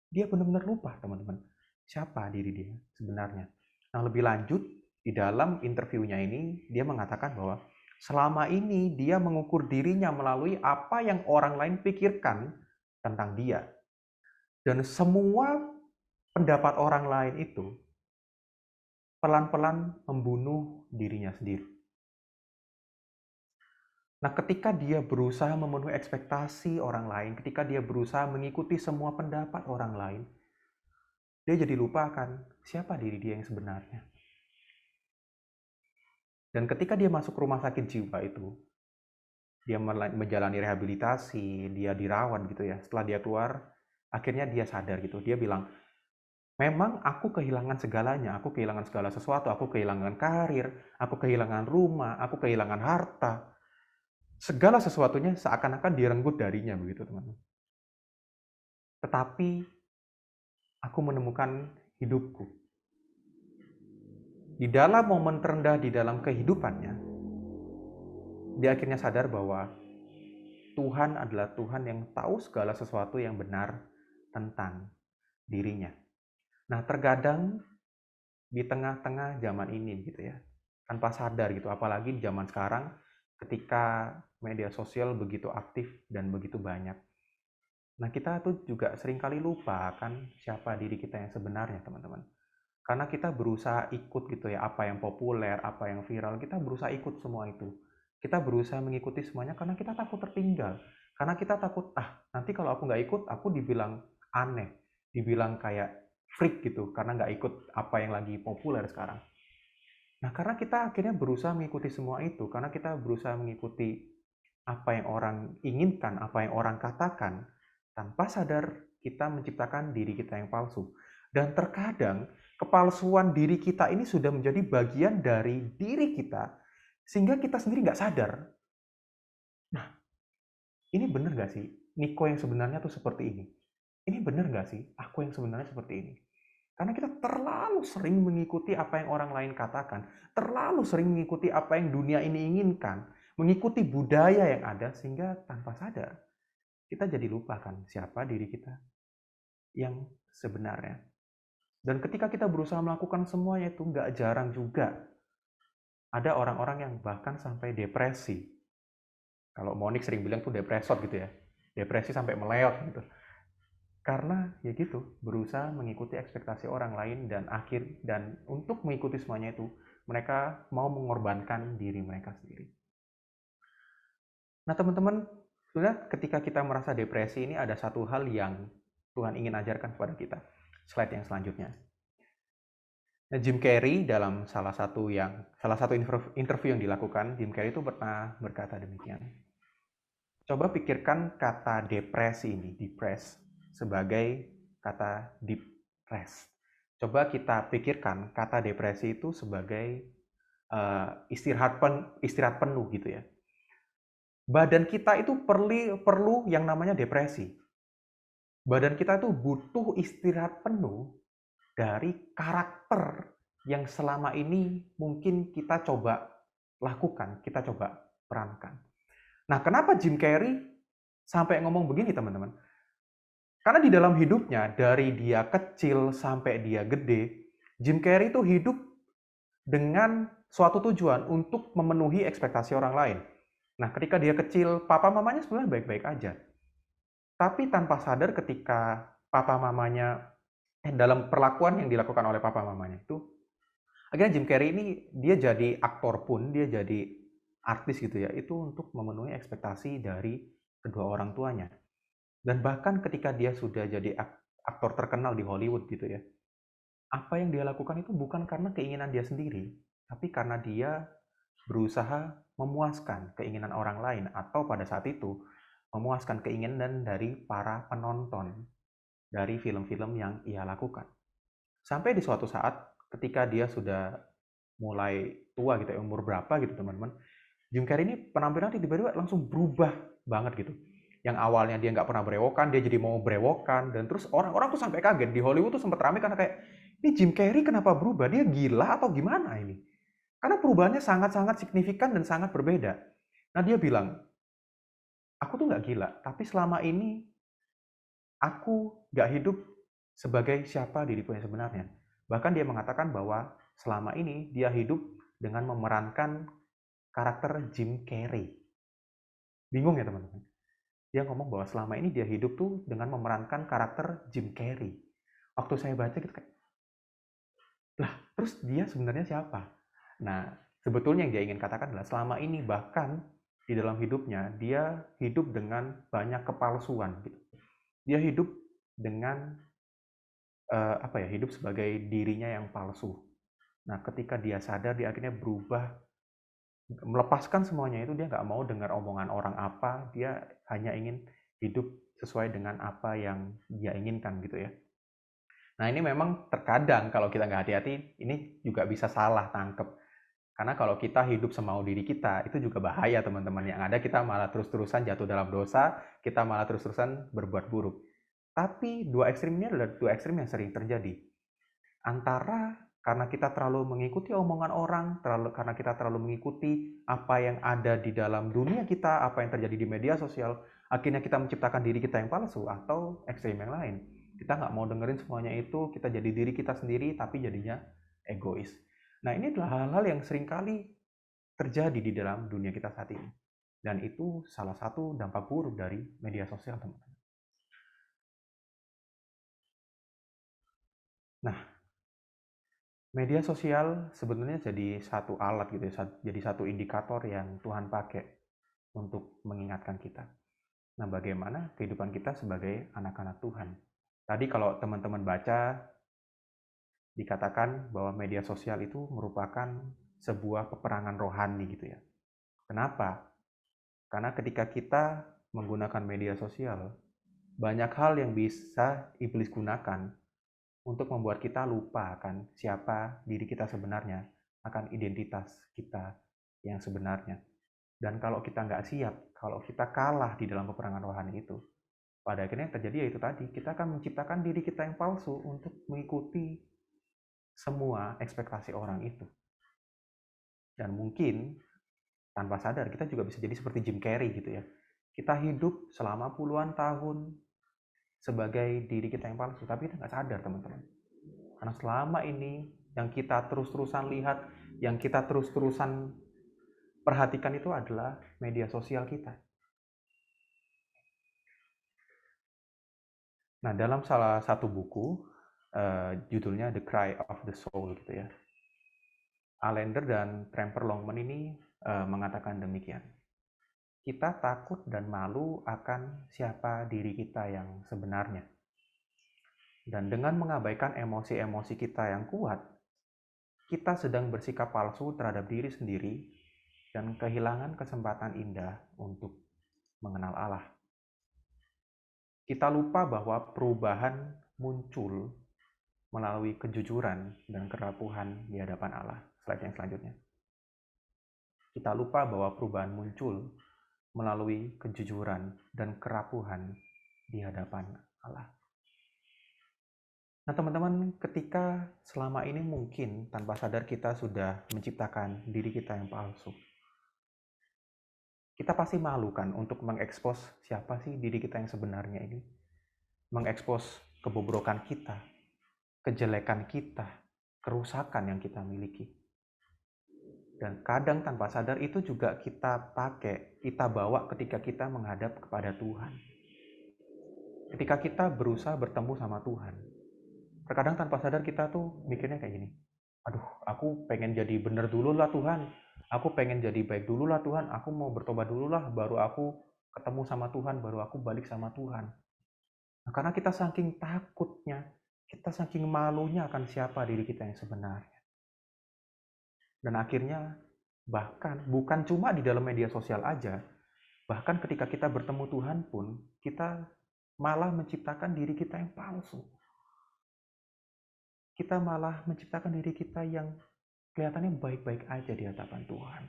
Speaker 2: dia benar-benar lupa, teman-teman. Siapa diri dia sebenarnya. Nah, lebih lanjut, di dalam interviewnya ini, dia mengatakan bahwa selama ini dia mengukur dirinya melalui apa yang orang lain pikirkan tentang dia. Dan semua pendapat orang lain itu pelan-pelan membunuh dirinya sendiri. Nah, ketika dia berusaha memenuhi ekspektasi orang lain, ketika dia berusaha mengikuti semua pendapat orang lain, dia jadi lupakan siapa diri dia yang sebenarnya. Dan ketika dia masuk rumah sakit jiwa itu, dia menjalani rehabilitasi, dia dirawat gitu ya. Setelah dia keluar, akhirnya dia sadar gitu. Dia bilang, memang aku kehilangan segalanya, aku kehilangan segala sesuatu, aku kehilangan karir, aku kehilangan rumah, aku kehilangan harta. Segala sesuatunya seakan-akan direnggut darinya begitu teman-teman. Tetapi aku menemukan hidupku. Di dalam momen terendah di dalam kehidupannya, dia akhirnya sadar bahwa Tuhan adalah Tuhan yang tahu segala sesuatu yang benar tentang dirinya. Nah, terkadang di tengah-tengah zaman ini gitu ya, tanpa sadar gitu, apalagi di zaman sekarang ketika media sosial begitu aktif dan begitu banyak. Nah, kita tuh juga seringkali lupa kan siapa diri kita yang sebenarnya, teman-teman. Karena kita berusaha ikut gitu ya, apa yang populer, apa yang viral, kita berusaha ikut semua itu. Kita berusaha mengikuti semuanya karena kita takut tertinggal. Karena kita takut, nanti kalau aku nggak ikut, aku dibilang aneh. Dibilang kayak freak gitu, karena nggak ikut apa yang lagi populer sekarang. Nah, karena kita akhirnya berusaha mengikuti semua itu, karena kita berusaha mengikuti apa yang orang inginkan, apa yang orang katakan, tanpa sadar kita menciptakan diri kita yang palsu. Dan terkadang kepalsuan diri kita ini sudah menjadi bagian dari diri kita, sehingga kita sendiri nggak sadar. Nah, ini benar nggak sih? Niko yang sebenarnya tuh seperti ini. Ini benar nggak sih? Aku yang sebenarnya seperti ini. Karena kita terlalu sering mengikuti apa yang orang lain katakan, terlalu sering mengikuti apa yang dunia ini inginkan, mengikuti budaya yang ada, sehingga tanpa sadar kita jadi lupakan siapa diri kita yang sebenarnya. Dan ketika kita berusaha melakukan semuanya itu, nggak jarang juga ada orang-orang yang bahkan sampai depresi. Kalau Monik sering bilang tuh depresot gitu ya, depresi sampai meleot gitu. Karena ya gitu, berusaha mengikuti ekspektasi orang lain dan untuk mengikuti semuanya itu, mereka mau mengorbankan diri mereka sendiri. Nah teman-teman, sebenarnya ketika kita merasa depresi ini ada satu hal yang Tuhan ingin ajarkan kepada kita. Slide yang selanjutnya. Nah, Jim Carrey dalam salah satu interview yang dilakukan, Jim Carrey itu pernah berkata demikian. Coba pikirkan kata depresi ini, depressed, sebagai kata depressed. Coba kita pikirkan kata depresi itu sebagai istirahat penuh gitu ya. Badan kita itu perlu yang namanya depresi. Badan kita itu butuh istirahat penuh dari karakter yang selama ini mungkin kita coba lakukan, kita coba perankan. Nah, kenapa Jim Carrey sampai ngomong begini, teman-teman? Karena di dalam hidupnya, dari dia kecil sampai dia gede, Jim Carrey itu hidup dengan suatu tujuan untuk memenuhi ekspektasi orang lain. Nah, ketika dia kecil, papa mamanya sebenarnya baik-baik aja. Tapi tanpa sadar ketika papa mamanya, dalam perlakuan yang dilakukan oleh papa mamanya itu, Akhirnya Jim Carrey ini dia jadi aktor pun, dia jadi artis gitu ya, itu untuk memenuhi ekspektasi dari kedua orang tuanya. Dan bahkan ketika dia sudah jadi aktor terkenal di Hollywood gitu ya, apa yang dia lakukan itu bukan karena keinginan dia sendiri, tapi karena dia berusaha memuaskan keinginan orang lain, atau pada saat itu memuaskan keinginan dari para penonton dari film-film yang ia lakukan. Sampai di suatu saat ketika dia sudah mulai tua gitu ya, umur berapa gitu teman-teman, Jim Carrey ini penampilannya tiba-tiba langsung berubah banget gitu. Yang awalnya dia nggak pernah berewokan, dia jadi mau berewokan, dan terus orang-orang tuh sampai kaget. Di Hollywood tuh sempat ramai karena kayak, ini Jim Carrey kenapa berubah? Dia gila atau gimana ini? Karena perubahannya sangat-sangat signifikan dan sangat berbeda. Nah dia bilang, aku tuh nggak gila, tapi selama ini aku nggak hidup sebagai siapa diriku yang sebenarnya. Bahkan dia mengatakan bahwa selama ini dia hidup dengan memerankan karakter Jim Carrey. Bingung ya teman-teman? Dia ngomong bahwa selama ini dia hidup tuh dengan memerankan karakter Jim Carrey. Waktu saya baca gitu kayak, lah terus dia sebenarnya siapa? Nah, sebetulnya yang dia ingin katakan adalah selama ini bahkan di dalam hidupnya dia hidup dengan banyak kepalsuan gitu. Dia hidup dengan hidup sebagai dirinya yang palsu. Nah, ketika dia sadar, dia akhirnya berubah, melepaskan semuanya itu. Dia nggak mau dengar omongan orang apa, dia hanya ingin hidup sesuai dengan apa yang dia inginkan gitu ya. Nah ini memang terkadang kalau kita nggak hati-hati, ini juga bisa salah tangkep. Karena kalau kita hidup semau diri kita, itu juga bahaya teman-teman. Yang ada kita malah terus-terusan jatuh dalam dosa, kita malah terus-terusan berbuat buruk. Tapi dua ekstrim ini adalah dua ekstrim yang sering terjadi. Antara karena kita terlalu mengikuti omongan orang, karena kita terlalu mengikuti apa yang ada di dalam dunia kita, apa yang terjadi di media sosial, akhirnya kita menciptakan diri kita yang palsu, atau ekstrim yang lain. Kita nggak mau dengerin semuanya itu, kita jadi diri kita sendiri, tapi jadinya egois. Nah ini adalah hal-hal yang seringkali terjadi di dalam dunia kita saat ini. Dan itu salah satu dampak buruk dari media sosial, teman-teman. Nah, media sosial sebenarnya jadi satu alat gitu ya, jadi satu indikator yang Tuhan pakai untuk mengingatkan kita. Nah, bagaimana kehidupan kita sebagai anak-anak Tuhan? Tadi kalau teman-teman baca, dikatakan bahwa media sosial itu merupakan sebuah peperangan rohani gitu ya. Kenapa? Karena ketika kita menggunakan media sosial, banyak hal yang bisa iblis gunakan untuk membuat kita lupa akan siapa diri kita sebenarnya, akan identitas kita yang sebenarnya. Dan kalau kita nggak siap, kalau kita kalah di dalam peperangan rohani itu, pada akhirnya yang terjadi yaitu tadi, kita akan menciptakan diri kita yang palsu untuk mengikuti semua ekspektasi orang itu. Dan mungkin tanpa sadar kita juga bisa jadi seperti Jim Carrey gitu ya. Kita hidup selama puluhan tahun sebagai diri kita yang palsu, tapi kita nggak sadar teman-teman. Karena selama ini yang kita terus-terusan lihat, yang kita terus-terusan perhatikan itu adalah media sosial kita. Nah, dalam salah satu buku, judulnya The Cry of the Soul gitu ya, Allender dan Tremper Longman ini mengatakan demikian. Kita takut dan malu akan siapa diri kita yang sebenarnya. Dan dengan mengabaikan emosi-emosi kita yang kuat, kita sedang bersikap palsu terhadap diri sendiri dan kehilangan kesempatan indah untuk mengenal Allah. Kita lupa bahwa perubahan muncul melalui kejujuran dan kerapuhan di hadapan Allah. Slide yang selanjutnya. Kita lupa bahwa perubahan muncul melalui kejujuran dan kerapuhan di hadapan Allah. Nah teman-teman, ketika selama ini mungkin tanpa sadar kita sudah menciptakan diri kita yang palsu, kita pasti malu kan untuk mengekspos siapa sih diri kita yang sebenarnya ini. Mengekspos kebobrokan kita, kejelekan kita, kerusakan yang kita miliki. Dan kadang tanpa sadar itu juga kita pakai, kita bawa ketika kita menghadap kepada Tuhan. Ketika kita berusaha bertemu sama Tuhan, terkadang tanpa sadar kita tuh mikirnya kayak gini, Aduh, aku pengen jadi bener dulu lah Tuhan. Aku pengen jadi baik dulu lah Tuhan. Aku mau bertobat dulu lah, baru aku ketemu sama Tuhan, baru aku balik sama Tuhan. Nah, karena kita saking takutnya, kita saking malunya akan siapa diri kita yang sebenarnya. Dan akhirnya bahkan bukan cuma di dalam media sosial aja, bahkan ketika kita bertemu Tuhan pun, kita malah menciptakan diri kita yang palsu. Kita malah menciptakan diri kita yang kelihatannya baik-baik aja di hadapan Tuhan.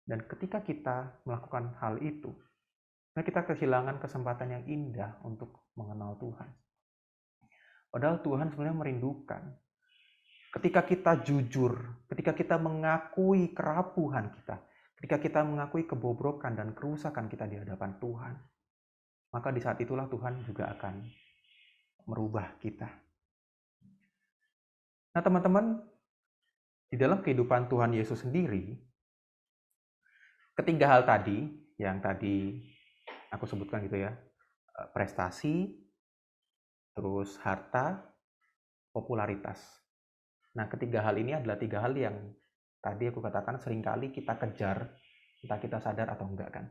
Speaker 2: Dan ketika kita melakukan hal itu, kita kehilangan kesempatan yang indah untuk mengenal Tuhan. Padahal Tuhan sebenarnya merindukan ketika kita jujur, ketika kita mengakui kerapuhan kita, ketika kita mengakui kebobrokan dan kerusakan kita di hadapan Tuhan, maka di saat itulah Tuhan juga akan merubah kita. Nah teman-teman, di dalam kehidupan Tuhan Yesus sendiri, ketiga hal tadi, yang tadi aku sebutkan gitu ya, prestasi, terus harta, popularitas. Nah, ketiga hal ini adalah tiga hal yang tadi aku katakan seringkali kita kejar, entah kita sadar atau enggak kan.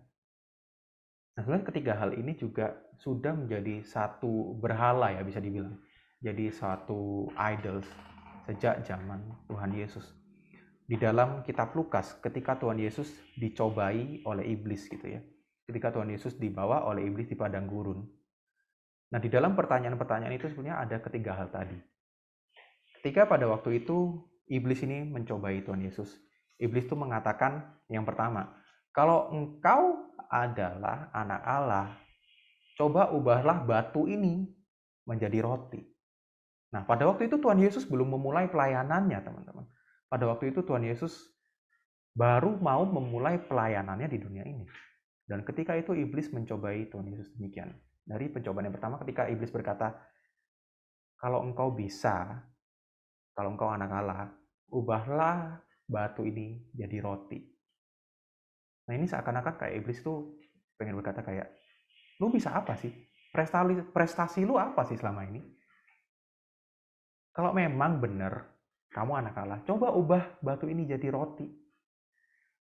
Speaker 2: Nah, sebenarnya ketiga hal ini juga sudah menjadi satu berhala ya bisa dibilang. Jadi satu idols sejak zaman Tuhan Yesus. Di dalam kitab Lukas, ketika Tuhan Yesus dicobai oleh iblis gitu ya. Ketika Tuhan Yesus dibawa oleh iblis di padang gurun. Nah, di dalam pertanyaan-pertanyaan itu sebenarnya ada ketiga hal tadi. Ketika pada waktu itu iblis ini mencobai Tuhan Yesus, iblis itu mengatakan yang pertama, kalau engkau adalah anak Allah, coba ubahlah batu ini menjadi roti. Nah, pada waktu itu Tuhan Yesus belum memulai pelayanannya, teman-teman. Pada waktu itu Tuhan Yesus baru mau memulai pelayanannya di dunia ini. Dan ketika itu iblis mencobai Tuhan Yesus demikian. Dari pencobaan yang pertama ketika iblis berkata, kalau engkau bisa, kalau engkau anak Allah, ubahlah batu ini jadi roti. Nah ini seakan-akan kayak iblis tuh pengen berkata kayak, lu bisa apa sih? Prestasi lu apa sih selama ini? Kalau memang benar kamu anak Allah, coba ubah batu ini jadi roti.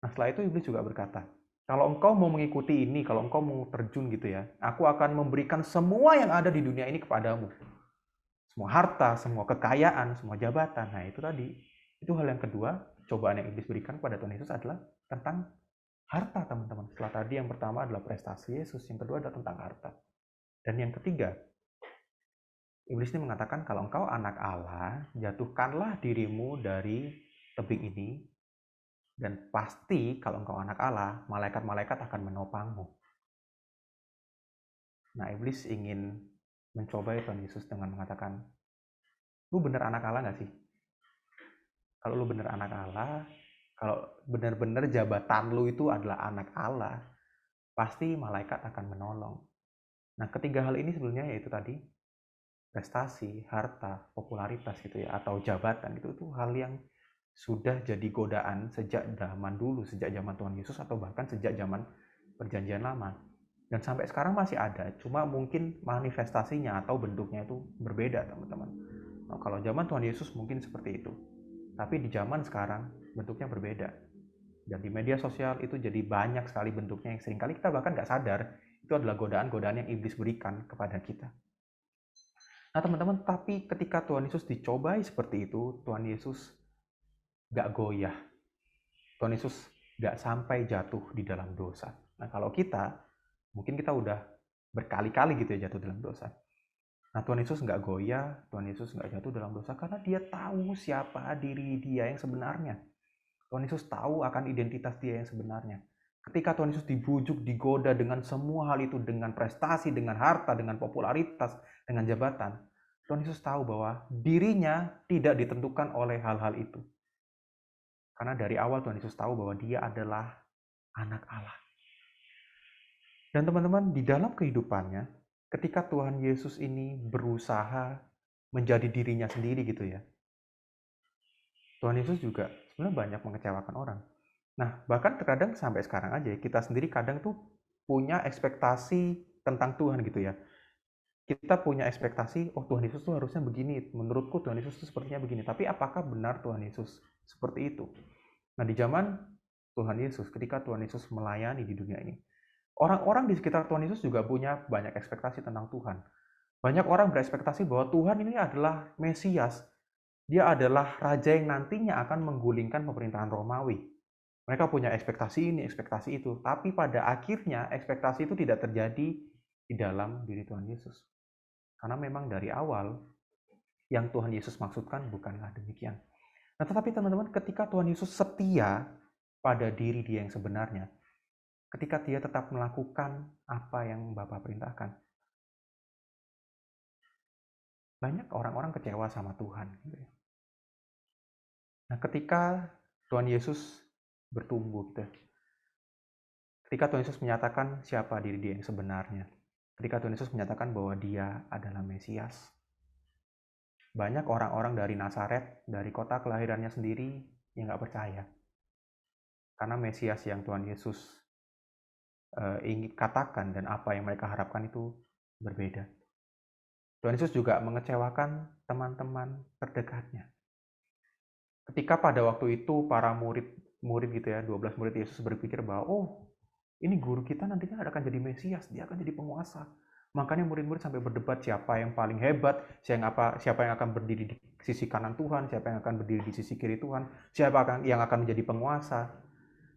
Speaker 2: Nah setelah itu iblis juga berkata, kalau engkau mau mengikuti ini, kalau engkau mau terjun gitu ya, aku akan memberikan semua yang ada di dunia ini kepadamu. Semua harta, semua kekayaan, semua jabatan. Nah itu tadi, itu hal yang kedua, cobaan yang iblis berikan kepada Tuhan Yesus adalah tentang harta, teman-teman. Setelah tadi yang pertama adalah prestasi Yesus, yang kedua adalah tentang harta. Dan yang ketiga, iblis ini mengatakan kalau engkau anak Allah, jatuhkanlah dirimu dari tebing ini, dan pasti kalau engkau anak Allah, malaikat-malaikat akan menopangmu. Nah iblis ingin mencobai Tuhan Yesus dengan mengatakan, lu bener anak Allah gak sih? Kalau lu bener anak Allah, kalau benar-benar jabatan lu itu adalah anak Allah, pasti malaikat akan menolong. Nah, ketiga hal ini sebenarnya yaitu tadi prestasi, harta, popularitas gitu ya, atau jabatan itu hal yang sudah jadi godaan sejak zaman dulu, sejak zaman Tuhan Yesus atau bahkan sejak zaman Perjanjian Lama. Dan sampai sekarang masih ada, cuma mungkin manifestasinya atau bentuknya itu berbeda, teman-teman. Nah, kalau zaman Tuhan Yesus mungkin seperti itu. Tapi di zaman sekarang bentuknya berbeda. Dan di media sosial itu jadi banyak sekali bentuknya yang seringkali kita bahkan nggak sadar itu adalah godaan-godaan yang iblis berikan kepada kita. Nah teman-teman, tapi ketika Tuhan Yesus dicobai seperti itu, Tuhan Yesus nggak goyah. Tuhan Yesus nggak sampai jatuh di dalam dosa. Nah kalau kita, mungkin kita udah berkali-kali gitu ya jatuh dalam dosa. Nah Tuhan Yesus nggak goyah, Tuhan Yesus nggak jatuh dalam dosa karena dia tahu siapa diri dia yang sebenarnya. Tuhan Yesus tahu akan identitas dia yang sebenarnya. Ketika Tuhan Yesus dibujuk, digoda dengan semua hal itu, dengan prestasi, dengan harta, dengan popularitas, dengan jabatan, Tuhan Yesus tahu bahwa dirinya tidak ditentukan oleh hal-hal itu. Karena dari awal Tuhan Yesus tahu bahwa dia adalah anak Allah. Dan teman-teman, di dalam kehidupannya, ketika Tuhan Yesus ini berusaha menjadi dirinya sendiri gitu ya, Tuhan Yesus juga sebenarnya banyak mengecewakan orang. Nah, bahkan terkadang sampai sekarang aja kita sendiri kadang tuh punya ekspektasi tentang Tuhan gitu ya. kita punya ekspektasi, oh Tuhan Yesus tuh harusnya begini, menurutku Tuhan Yesus tuh sepertinya begini. Tapi apakah benar Tuhan Yesus seperti itu? Nah, di zaman Tuhan Yesus, ketika Tuhan Yesus melayani di dunia ini, orang-orang di sekitar Tuhan Yesus juga punya banyak ekspektasi tentang Tuhan. Banyak orang berekspektasi bahwa Tuhan ini adalah Mesias. Dia adalah raja yang nantinya akan menggulingkan pemerintahan Romawi. Mereka punya ekspektasi ini, ekspektasi itu. Tapi pada akhirnya ekspektasi itu tidak terjadi di dalam diri Tuhan Yesus. Karena memang dari awal yang Tuhan Yesus maksudkan bukanlah demikian. Nah, tetapi teman-teman, ketika Tuhan Yesus setia pada diri dia yang sebenarnya, ketika dia tetap melakukan apa yang Bapa perintahkan, banyak orang-orang kecewa sama Tuhan. Nah, ketika Tuhan Yesus bertumbuh, ketika Tuhan Yesus menyatakan siapa diri dia yang sebenarnya, ketika Tuhan Yesus menyatakan bahwa dia adalah Mesias, banyak orang-orang dari Nazaret, dari kota kelahirannya sendiri, yang nggak percaya. Karena Mesias yang Tuhan Yesus ingin katakan dan apa yang mereka harapkan itu berbeda. Tuhan Yesus juga mengecewakan teman-teman terdekatnya. Ketika pada waktu itu para murid gitu ya, 12 murid Yesus berpikir bahwa, oh ini guru kita nantinya akan jadi Mesias, dia akan jadi penguasa. Makanya murid-murid sampai berdebat siapa yang paling hebat, siapa yang akan berdiri di sisi kanan Tuhan, siapa yang akan berdiri di sisi kiri Tuhan, siapa yang akan menjadi penguasa.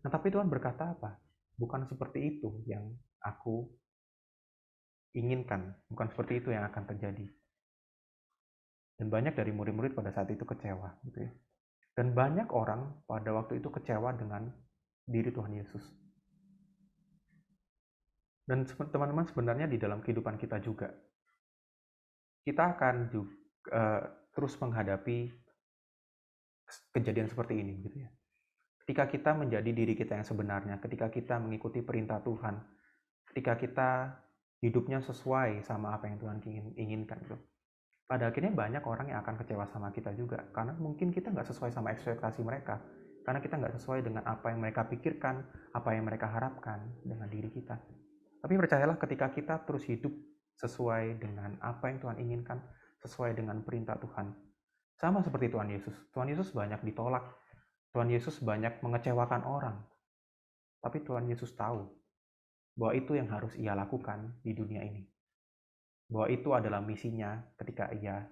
Speaker 2: Nah, tapi Tuhan berkata apa? Bukan seperti itu yang aku inginkan, bukan seperti itu yang akan terjadi. Dan banyak dari murid-murid pada saat itu kecewa, gitu ya. Dan banyak orang pada waktu itu kecewa dengan diri Tuhan Yesus. Dan teman-teman, sebenarnya di dalam kehidupan kita juga, kita akan terus menghadapi kejadian seperti ini, gitu ya. Ketika kita menjadi diri kita yang sebenarnya, ketika kita mengikuti perintah Tuhan, ketika kita hidupnya sesuai sama apa yang Tuhan inginkan, gitu. Pada akhirnya banyak orang yang akan kecewa sama kita juga, karena mungkin kita nggak sesuai sama ekspektasi mereka, karena kita nggak sesuai dengan apa yang mereka pikirkan, apa yang mereka harapkan dengan diri kita. Tapi percayalah, ketika kita terus hidup sesuai dengan apa yang Tuhan inginkan, sesuai dengan perintah Tuhan, sama seperti Tuhan Yesus. Tuhan Yesus banyak ditolak, Tuhan Yesus banyak mengecewakan orang, tapi Tuhan Yesus tahu bahwa itu yang harus ia lakukan di dunia ini, bahwa itu adalah misinya ketika ia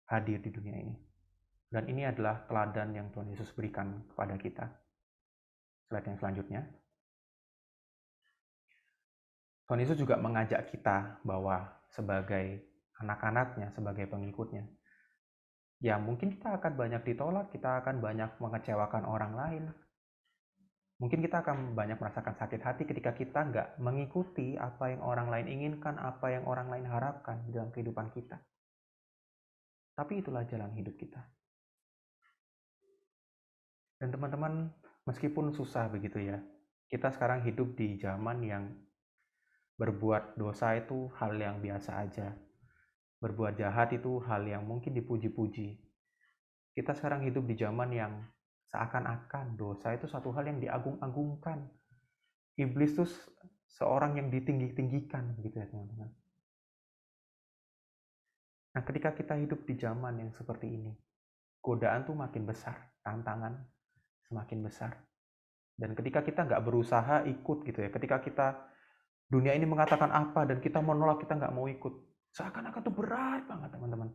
Speaker 2: hadir di dunia ini. Dan ini adalah teladan yang Tuhan Yesus berikan kepada kita. Slide yang selanjutnya. Tuhan Yesus juga mengajak kita bahwa sebagai anak-anaknya, sebagai pengikutnya, ya mungkin kita akan banyak ditolak, kita akan banyak mengecewakan orang lain. Mungkin kita akan banyak merasakan sakit hati ketika kita nggak mengikuti apa yang orang lain inginkan, apa yang orang lain harapkan dalam kehidupan kita. Tapi itulah jalan hidup kita. Dan teman-teman, meskipun susah begitu ya, kita sekarang hidup di zaman yang berbuat dosa itu hal yang biasa aja. Berbuat jahat itu hal yang mungkin dipuji-puji. Kita sekarang hidup di zaman yang seakan-akan dosa itu satu hal yang diagung-agungkan. Iblis itu seorang yang ditinggi-tinggikan, gitu ya teman-teman. Nah, ketika kita hidup di zaman yang seperti ini, godaan tuh makin besar, tantangan semakin besar. Dan ketika kita nggak berusaha ikut gitu ya, ketika kita dunia ini mengatakan apa dan kita menolak, kita nggak mau ikut, seakan-akan tuh berat banget teman-teman.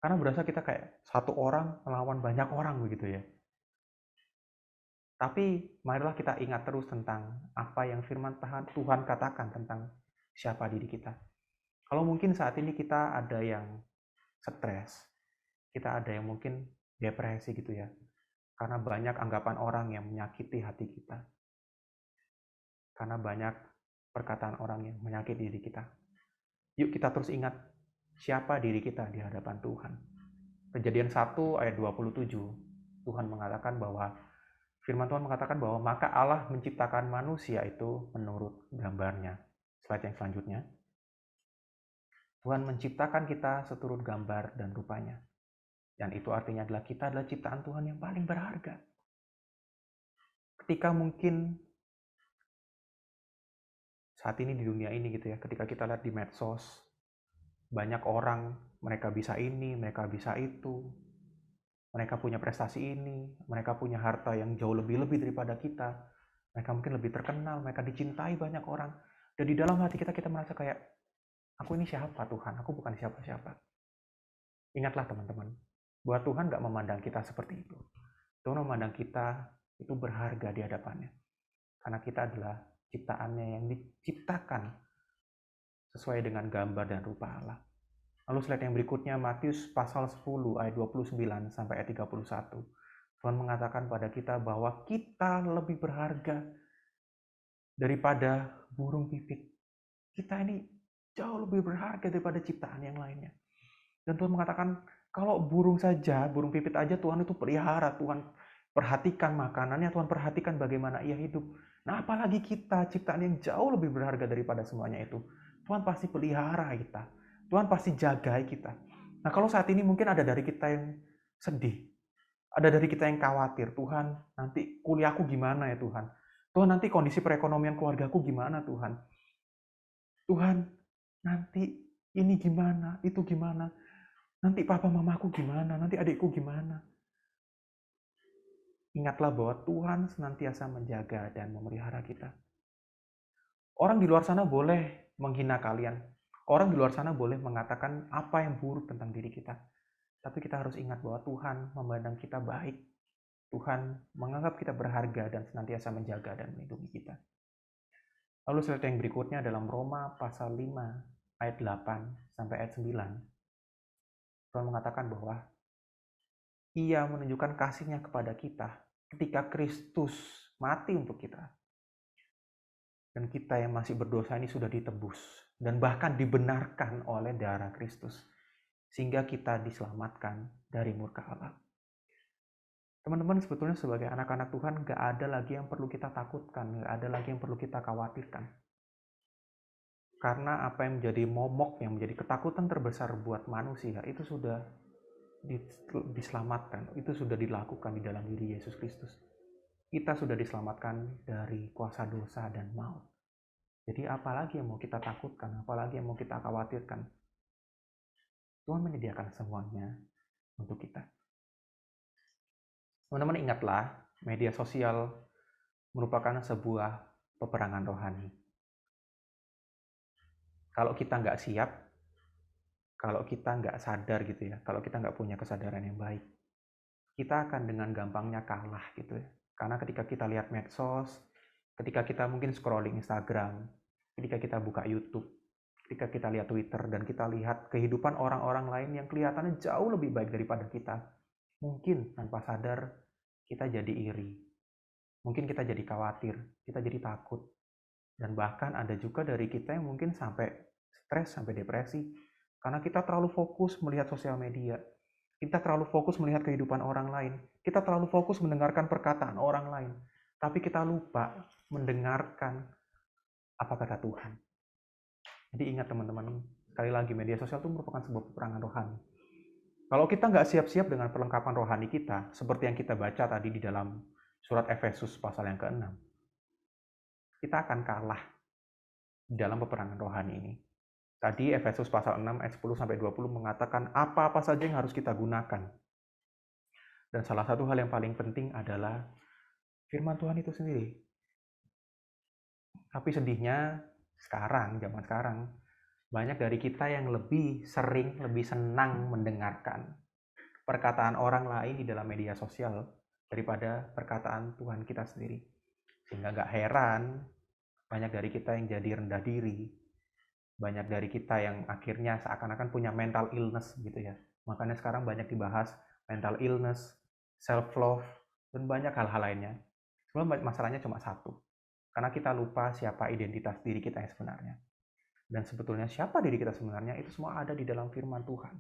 Speaker 2: Karena berasa kita kayak satu orang melawan banyak orang begitu ya. Tapi marilah kita ingat terus tentang apa yang firman Tuhan katakan tentang siapa diri kita. Kalau mungkin saat ini kita ada yang stres, kita ada yang mungkin depresi gitu ya, karena banyak anggapan orang yang menyakiti hati kita, karena banyak perkataan orang yang menyakiti diri kita. Yuk kita terus ingat siapa diri kita di hadapan Tuhan. Kejadian 1 ayat 27, Tuhan mengatakan bahwa, firman Tuhan mengatakan bahwa maka Allah menciptakan manusia itu menurut gambarnya. Slide yang selanjutnya. Tuhan menciptakan kita seturut gambar dan rupanya. Dan itu artinya adalah kita adalah ciptaan Tuhan yang paling berharga. Ketika mungkin saat ini di dunia ini gitu ya, ketika kita lihat di medsos, banyak orang, mereka bisa ini, mereka bisa itu, mereka punya prestasi ini, mereka punya harta yang jauh lebih daripada kita, mereka mungkin lebih terkenal, mereka dicintai banyak orang, dan di dalam hati kita merasa kayak, aku ini siapa Tuhan, aku bukan siapa-siapa. Ingatlah teman-teman, bahwa Tuhan gak memandang kita seperti itu. Tuhan memandang kita itu berharga di hadapannya. Karena kita adalah ciptaannya yang diciptakan sesuai dengan gambar dan rupa Allah. Lalu slide yang berikutnya, Matius pasal 10 ayat 29 sampai ayat 31. Tuhan mengatakan pada kita bahwa kita lebih berharga daripada burung pipit. Kita ini jauh lebih berharga daripada ciptaan yang lainnya. Dan Tuhan mengatakan, kalau burung pipit aja Tuhan itu pelihara, Tuhan perhatikan makanannya, Tuhan perhatikan bagaimana ia hidup. Nah, apalagi kita, ciptaan yang jauh lebih berharga daripada semuanya itu. Tuhan pasti pelihara kita. Tuhan pasti jaga kita. Nah, kalau saat ini mungkin ada dari kita yang sedih. Ada dari kita yang khawatir. Tuhan, nanti kuliahku gimana ya Tuhan? Tuhan, nanti kondisi perekonomian keluargaku gimana Tuhan? Tuhan, nanti ini gimana? Itu gimana? Nanti papa mamaku gimana? Nanti adikku gimana? Ingatlah bahwa Tuhan senantiasa menjaga dan memelihara kita. Orang di luar sana boleh menghina kalian. Orang di luar sana boleh mengatakan apa yang buruk tentang diri kita. Tapi kita harus ingat bahwa Tuhan memandang kita baik. Tuhan menganggap kita berharga dan senantiasa menjaga dan melindungi kita. Lalu slide yang berikutnya dalam Roma pasal 5 ayat 8 sampai ayat 9. Tuhan mengatakan bahwa Ia menunjukkan kasih-Nya kepada kita ketika Kristus mati untuk kita. Dan kita yang masih berdosa ini sudah ditebus dan bahkan dibenarkan oleh darah Kristus. Sehingga kita diselamatkan dari murka Allah. Teman-teman, sebetulnya sebagai anak-anak Tuhan gak ada lagi yang perlu kita takutkan, gak ada lagi yang perlu kita khawatirkan. Karena apa yang menjadi momok, yang menjadi ketakutan terbesar buat manusia, itu sudah diselamatkan, itu sudah dilakukan di dalam diri Yesus Kristus. Kita sudah diselamatkan dari kuasa dosa dan maut. Jadi apalagi yang mau kita takutkan, apalagi yang mau kita khawatirkan. Tuhan menyediakan semuanya untuk kita. Teman-teman, ingatlah, media sosial merupakan sebuah peperangan rohani. Kalau kita nggak siap, kalau kita nggak sadar gitu ya, kalau kita nggak punya kesadaran yang baik, kita akan dengan gampangnya kalah gitu ya. Karena ketika kita lihat medsos, ketika kita mungkin scrolling Instagram, ketika kita buka YouTube, ketika kita lihat Twitter, dan kita lihat kehidupan orang-orang lain yang kelihatannya jauh lebih baik daripada kita, mungkin tanpa sadar kita jadi iri. Mungkin kita jadi khawatir, kita jadi takut. Dan bahkan ada juga dari kita yang mungkin sampai stres, sampai depresi. Karena kita terlalu fokus melihat sosial media. Kita terlalu fokus melihat kehidupan orang lain. Kita terlalu fokus mendengarkan perkataan orang lain. Tapi kita lupa mendengarkan apa kata Tuhan. Jadi ingat teman-teman, sekali lagi media sosial itu merupakan sebuah peperangan rohani. Kalau kita nggak siap-siap dengan perlengkapan rohani kita, seperti yang kita baca tadi di dalam surat Efesus pasal yang ke-6, kita akan kalah di dalam peperangan rohani ini. Tadi Efesus pasal 6 ayat 10-20 mengatakan apa-apa saja yang harus kita gunakan. Dan salah satu hal yang paling penting adalah firman Tuhan itu sendiri. Tapi sedihnya zaman sekarang, banyak dari kita yang lebih senang mendengarkan perkataan orang lain di dalam media sosial daripada perkataan Tuhan kita sendiri. Sehingga gak heran, banyak dari kita yang jadi rendah diri. Banyak dari kita yang akhirnya seakan-akan punya mental illness gitu ya. Makanya sekarang banyak dibahas mental illness, self-love, dan banyak hal-hal lainnya. Sebenarnya masalahnya cuma satu. Karena kita lupa siapa identitas diri kita yang sebenarnya. Dan sebetulnya siapa diri kita sebenarnya, itu semua ada di dalam firman Tuhan.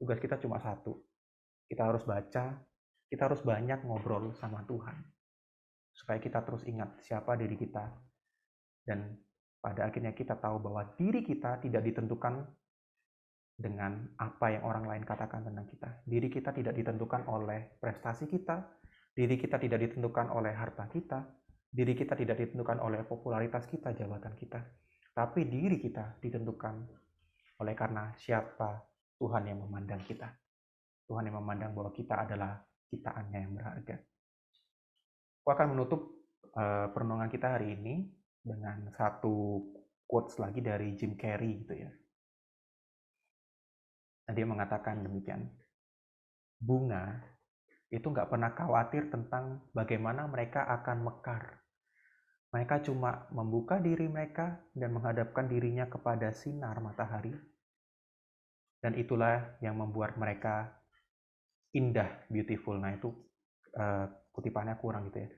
Speaker 2: Tugas kita cuma satu. Kita harus baca, kita harus banyak ngobrol sama Tuhan. Supaya kita terus ingat siapa diri kita. Dan pada akhirnya kita tahu bahwa diri kita tidak ditentukan dengan apa yang orang lain katakan tentang kita. Diri kita tidak ditentukan oleh prestasi kita. Diri kita tidak ditentukan oleh harta kita. Diri kita tidak ditentukan oleh popularitas kita, jabatan kita. tapi diri kita ditentukan oleh karena siapa Tuhan yang memandang kita. Tuhan yang memandang bahwa kita adalah ciptaannya yang berharga. Aku akan menutup perenungan kita hari ini dengan satu quotes lagi dari Jim Carrey gitu ya. Dan dia mengatakan demikian, bunga itu nggak pernah khawatir tentang bagaimana mereka akan mekar. Mereka cuma membuka diri mereka dan menghadapkan dirinya kepada sinar matahari. Dan itulah yang membuat mereka indah, beautiful. Nah itu kutipannya kurang gitu ya.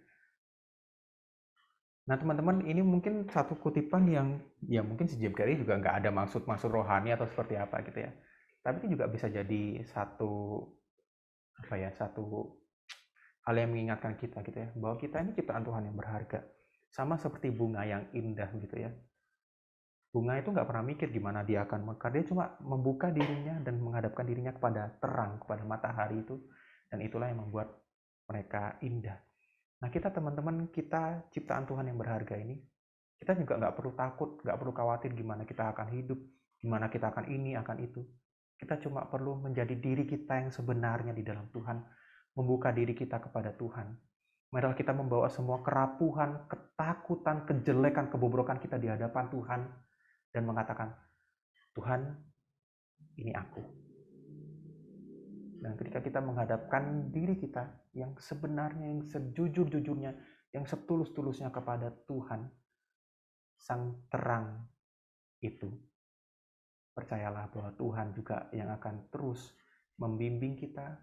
Speaker 2: Nah teman-teman, ini mungkin satu kutipan yang ya mungkin si Jim Carrey juga nggak ada maksud rohani atau seperti apa gitu ya. Tapi itu juga bisa jadi satu hal yang mengingatkan kita gitu ya, bahwa kita ini ciptaan Tuhan yang berharga. Sama seperti bunga yang indah gitu ya. Bunga itu nggak pernah mikir gimana dia akan mekar, dia cuma membuka dirinya dan menghadapkan dirinya kepada terang, kepada matahari itu, dan itulah yang membuat mereka indah. Nah kita teman-teman, kita ciptaan Tuhan yang berharga ini, kita juga nggak perlu takut, nggak perlu khawatir gimana kita akan hidup, gimana kita akan ini, akan itu. Kita cuma perlu menjadi diri kita yang sebenarnya di dalam Tuhan, membuka diri kita kepada Tuhan. Marilah kita membawa semua kerapuhan, ketakutan, kejelekan, kebobrokan kita di hadapan Tuhan, dan mengatakan, Tuhan, ini aku. Dan ketika kita menghadapkan diri kita yang sebenarnya, yang sejujur-jujurnya, yang setulus-tulusnya kepada Tuhan, Sang terang itu, percayalah bahwa Tuhan juga yang akan terus membimbing kita,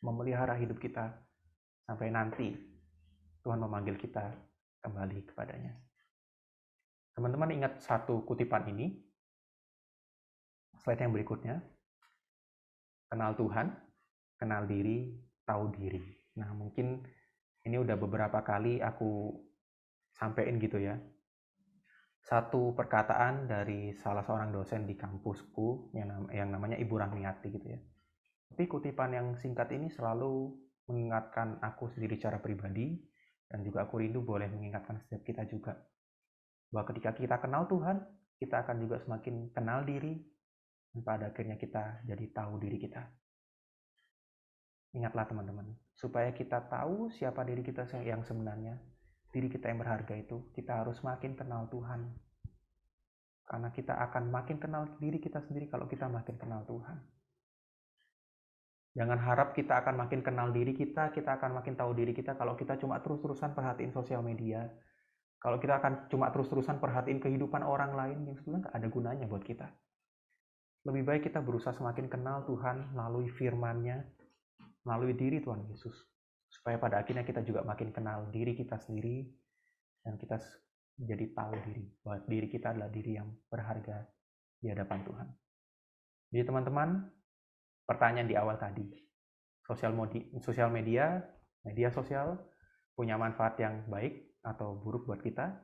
Speaker 2: memelihara hidup kita, sampai nanti Tuhan memanggil kita kembali kepadanya. Teman-teman ingat satu kutipan ini, slide yang berikutnya, kenal Tuhan, kenal diri, tahu diri. Nah mungkin ini udah beberapa kali aku sampein gitu ya. Satu perkataan dari salah seorang dosen di kampusku yang namanya Ibu Rahmiati gitu ya. Tapi kutipan yang singkat ini selalu mengingatkan aku sendiri secara pribadi, dan juga aku rindu boleh mengingatkan setiap kita juga. Bahwa ketika kita kenal Tuhan, kita akan juga semakin kenal diri, dan pada akhirnya kita jadi tahu diri kita. Ingatlah teman-teman, supaya kita tahu siapa diri kita yang sebenarnya, diri kita yang berharga itu, kita harus makin kenal Tuhan. Karena kita akan makin kenal diri kita sendiri kalau kita makin kenal Tuhan. Jangan harap kita akan makin kenal diri kita akan makin tahu diri kita kalau kita cuma terus-terusan perhatiin sosial media. Kalau kita akan cuma terus-terusan perhatiin kehidupan orang lain yang sebenarnya nggak ada gunanya buat kita. Lebih baik kita berusaha semakin kenal Tuhan melalui firman-Nya, melalui diri Tuhan Yesus. Supaya pada akhirnya kita juga makin kenal diri kita sendiri, dan kita menjadi tahu diri, bahwa diri kita adalah diri yang berharga di hadapan Tuhan. Jadi teman-teman, pertanyaan di awal tadi, sosial media, media sosial punya manfaat yang baik atau buruk buat kita?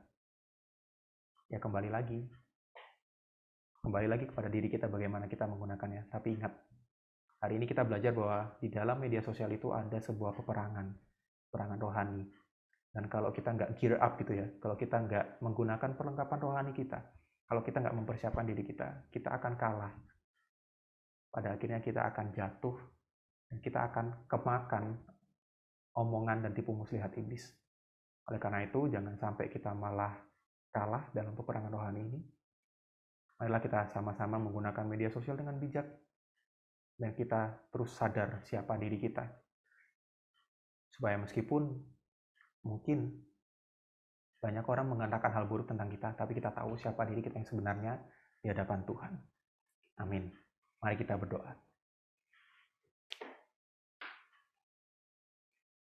Speaker 2: Ya kembali lagi kepada diri kita bagaimana kita menggunakannya. Tapi ingat, hari ini kita belajar bahwa di dalam media sosial itu ada sebuah peperangan rohani. Dan kalau kita nggak gear up gitu ya, kalau kita nggak menggunakan perlengkapan rohani kita, kalau kita nggak mempersiapkan diri kita akan kalah. Pada akhirnya kita akan jatuh, dan kita akan kemakan omongan dan tipu muslihat iblis. Oleh karena itu, jangan sampai kita malah kalah dalam peperangan rohani ini. Marilah kita sama-sama menggunakan media sosial dengan bijak, dan kita terus sadar siapa diri kita. Supaya meskipun mungkin banyak orang mengatakan hal buruk tentang kita, tapi kita tahu siapa diri kita yang sebenarnya di hadapan Tuhan. Amin. Mari kita berdoa.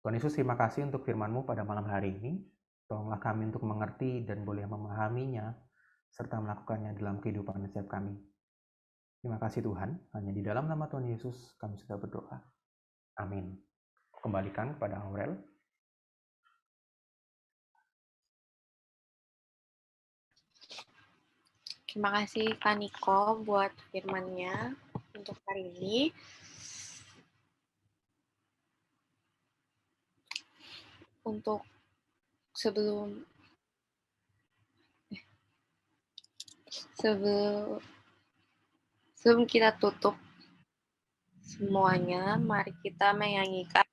Speaker 2: Tuhan Yesus, terima kasih untuk firman-Mu pada malam hari ini. Tolonglah kami untuk mengerti dan boleh memahaminya, serta melakukannya dalam kehidupan setiap kami. Terima kasih Tuhan, hanya di dalam nama Tuhan Yesus kami sudah berdoa. Amin. Kembalikan kepada Aurel.
Speaker 1: Terima kasih Kak Niko buat firman-Nya untuk hari ini. Untuk sebelum Sebelum kita tutup semuanya, mari kita menyanyikan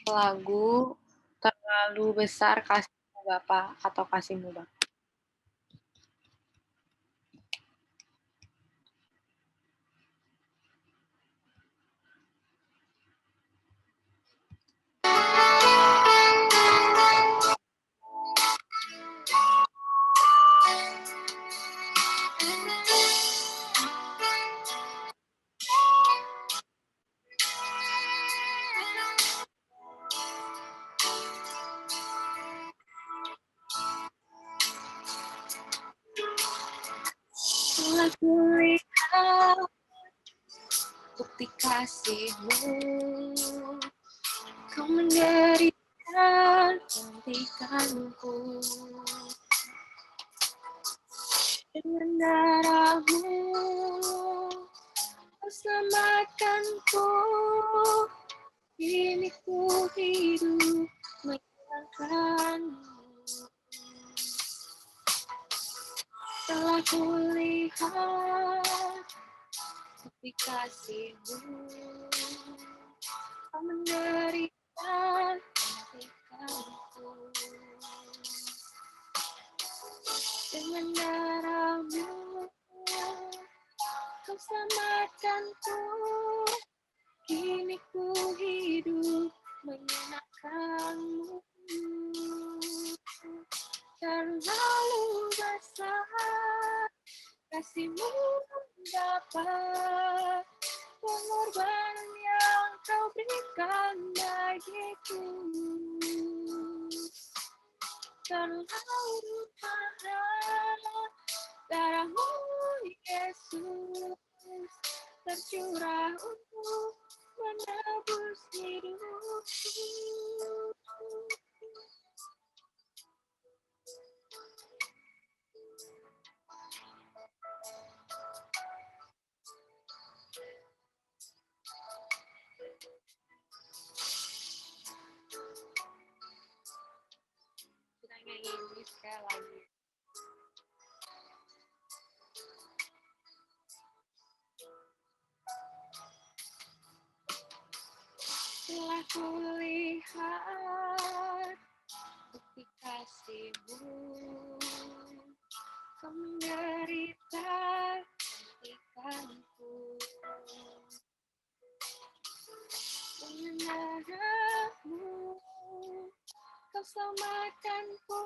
Speaker 1: lagu Terlalu Besar Kasihmu Bapa atau Kasihmu Bapa. Telah kulihat bukti kasih-Mu, Kau menderita gantikanku. Dengan darah-Mu Kau selamatkanku. Kini ku hidup menyenangkan-Mu. Telah kulihat bukti kasih-Mu, Kau menderita gantikanku. Dengan darah-Mu Kau selamatkanku. Kini ku hidup menyenangkan-Mu. Terlalu besar kasih-Mu Bapa, pengorbanan yang Kau berikan bagiku. Terlalu mahal darah-Mu Yesus tercurah untuk menebus hidupku. Kita nyanyi ini sekali lagi. Telah kulihat bukti kasih-Mu, Kau menderita gantikanku. Dengan darah-Mu Kau selamatkanku.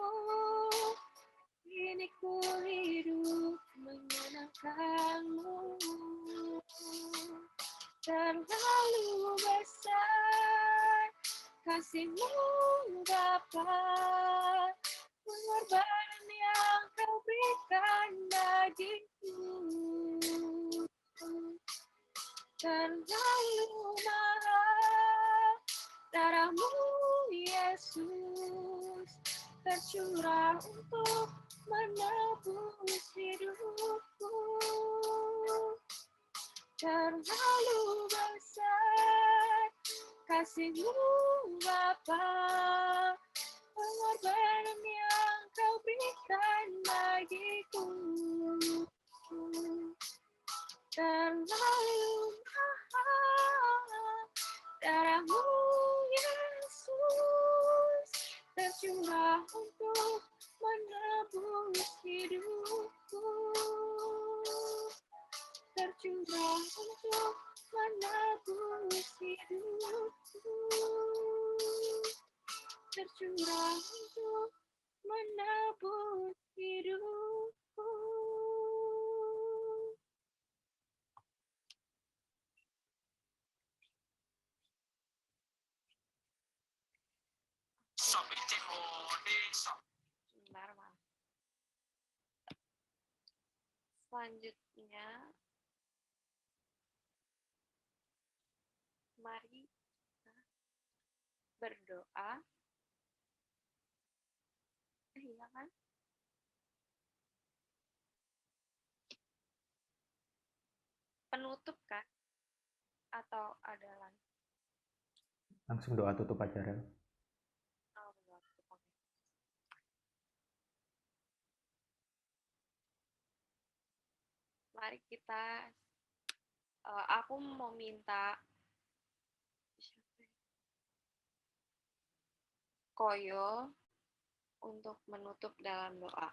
Speaker 1: Kini ku hidup menyenangkan-Mu. Terlalu besar kasih-Mu Bapa, pengorbanan yang Kau berikan bagiku. Terlalu mahal darah-Mu Yesus tercurah untuk menebus hidupku. Terlalu besar kasih-Mu Bapa, pengorbanan yang Kau berikan bagiku. Terlalu mahal darah-Mu Yesus tercurah untuk menebus hidupku. Tercurah untuk menebus hidupku. Tercurah untuk menebus hidupku. Sebentar, Mas. Selanjutnya, mari kita berdoa. Iya kan? Penutup kan? Atau ada lagi?
Speaker 2: Langsung doa tutup aja, Rel.
Speaker 1: Oh, belum. Oke. mari kita, aku mau minta Koyo untuk menutup dalam doa.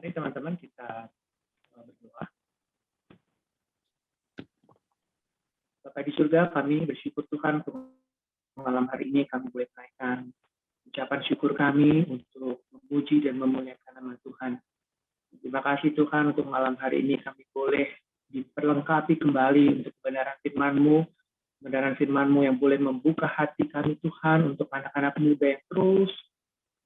Speaker 3: Mari teman-teman kita berdoa. Bapa di surga, kami bersyukur Tuhan untuk malam hari ini kami boleh naikkan ucapan syukur kami untuk memuji dan memuliakan nama Tuhan. Terima kasih Tuhan untuk malam hari ini kami boleh diperlengkapi kembali untuk kebenaran firman-Mu, kebenaran firman-Mu yang boleh membuka hati kami Tuhan untuk anak-anak muda yang terus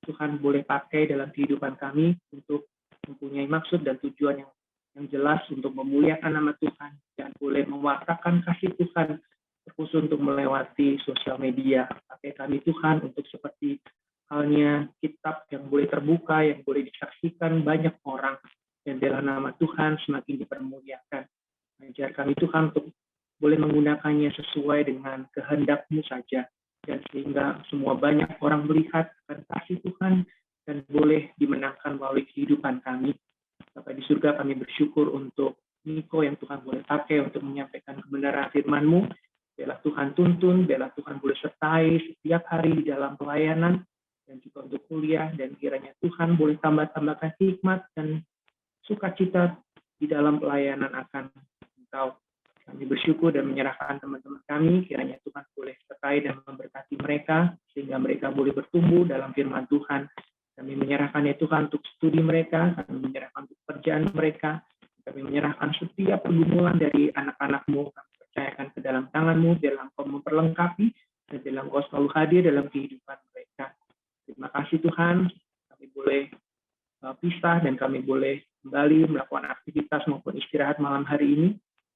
Speaker 3: Tuhan boleh pakai dalam kehidupan kami untuk mempunyai maksud dan tujuan yang jelas untuk memuliakan nama Tuhan dan boleh mewartakan kasih Tuhan terus untuk melewati sosial media. Pakai kami Tuhan untuk seperti halnya kitab yang boleh terbuka, yang boleh disaksikan banyak orang, dan biarlah nama Tuhan semakin dipermuliakan. Ajar kami Tuhan untuk boleh menggunakannya sesuai dengan kehendak-Mu saja, dan sehingga semua banyak orang melihat akan kasih Tuhan dan boleh dimenangkan melalui kehidupan kami. Bapa di surga, kami bersyukur untuk Niko yang Tuhan boleh pakai untuk menyampaikan kebenaran firman-Mu. Biarlah Tuhan tuntun, biarlah Tuhan boleh sertai setiap hari di dalam pelayanan, dan juga untuk kuliah, dan kiranya Tuhan boleh tambahkan hikmat dan sukacita di dalam pelayanan akan Engkau. Kami bersyukur dan menyerahkan teman-teman kami, kiranya Tuhan boleh sertai dan memberkati mereka, sehingga mereka boleh bertumbuh dalam firman Tuhan. Kami menyerahkan ya Tuhan untuk studi mereka, kami menyerahkan untuk pekerjaan mereka, kami menyerahkan setiap pergumulan dari anak-anak-Mu, kami percayakan ke dalam tangan-Mu, biarlah Engkau memperlengkapi, dan biarlah Engkau selalu hadir dalam kehidupan mereka. Terima kasih Tuhan, kami boleh pisah dan kami boleh kembali melakukan aktivitas maupun istirahat malam hari ini.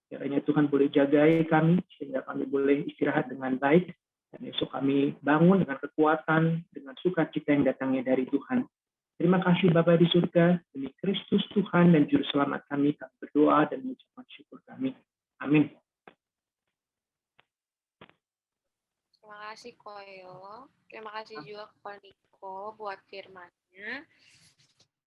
Speaker 3: Kiranya Tuhan boleh jagai kami sehingga kami boleh istirahat dengan baik dan esok kami bangun dengan kekuatan, dengan sukacita yang datangnya dari Tuhan. Terima kasih Bapa di surga, demi Kristus Tuhan dan Juru Selamat kami berdoa dan mengucapkan syukur kami. Amin.
Speaker 1: Terima kasih Koyo. Terima kasih juga kepada Niko buat firman-Nya.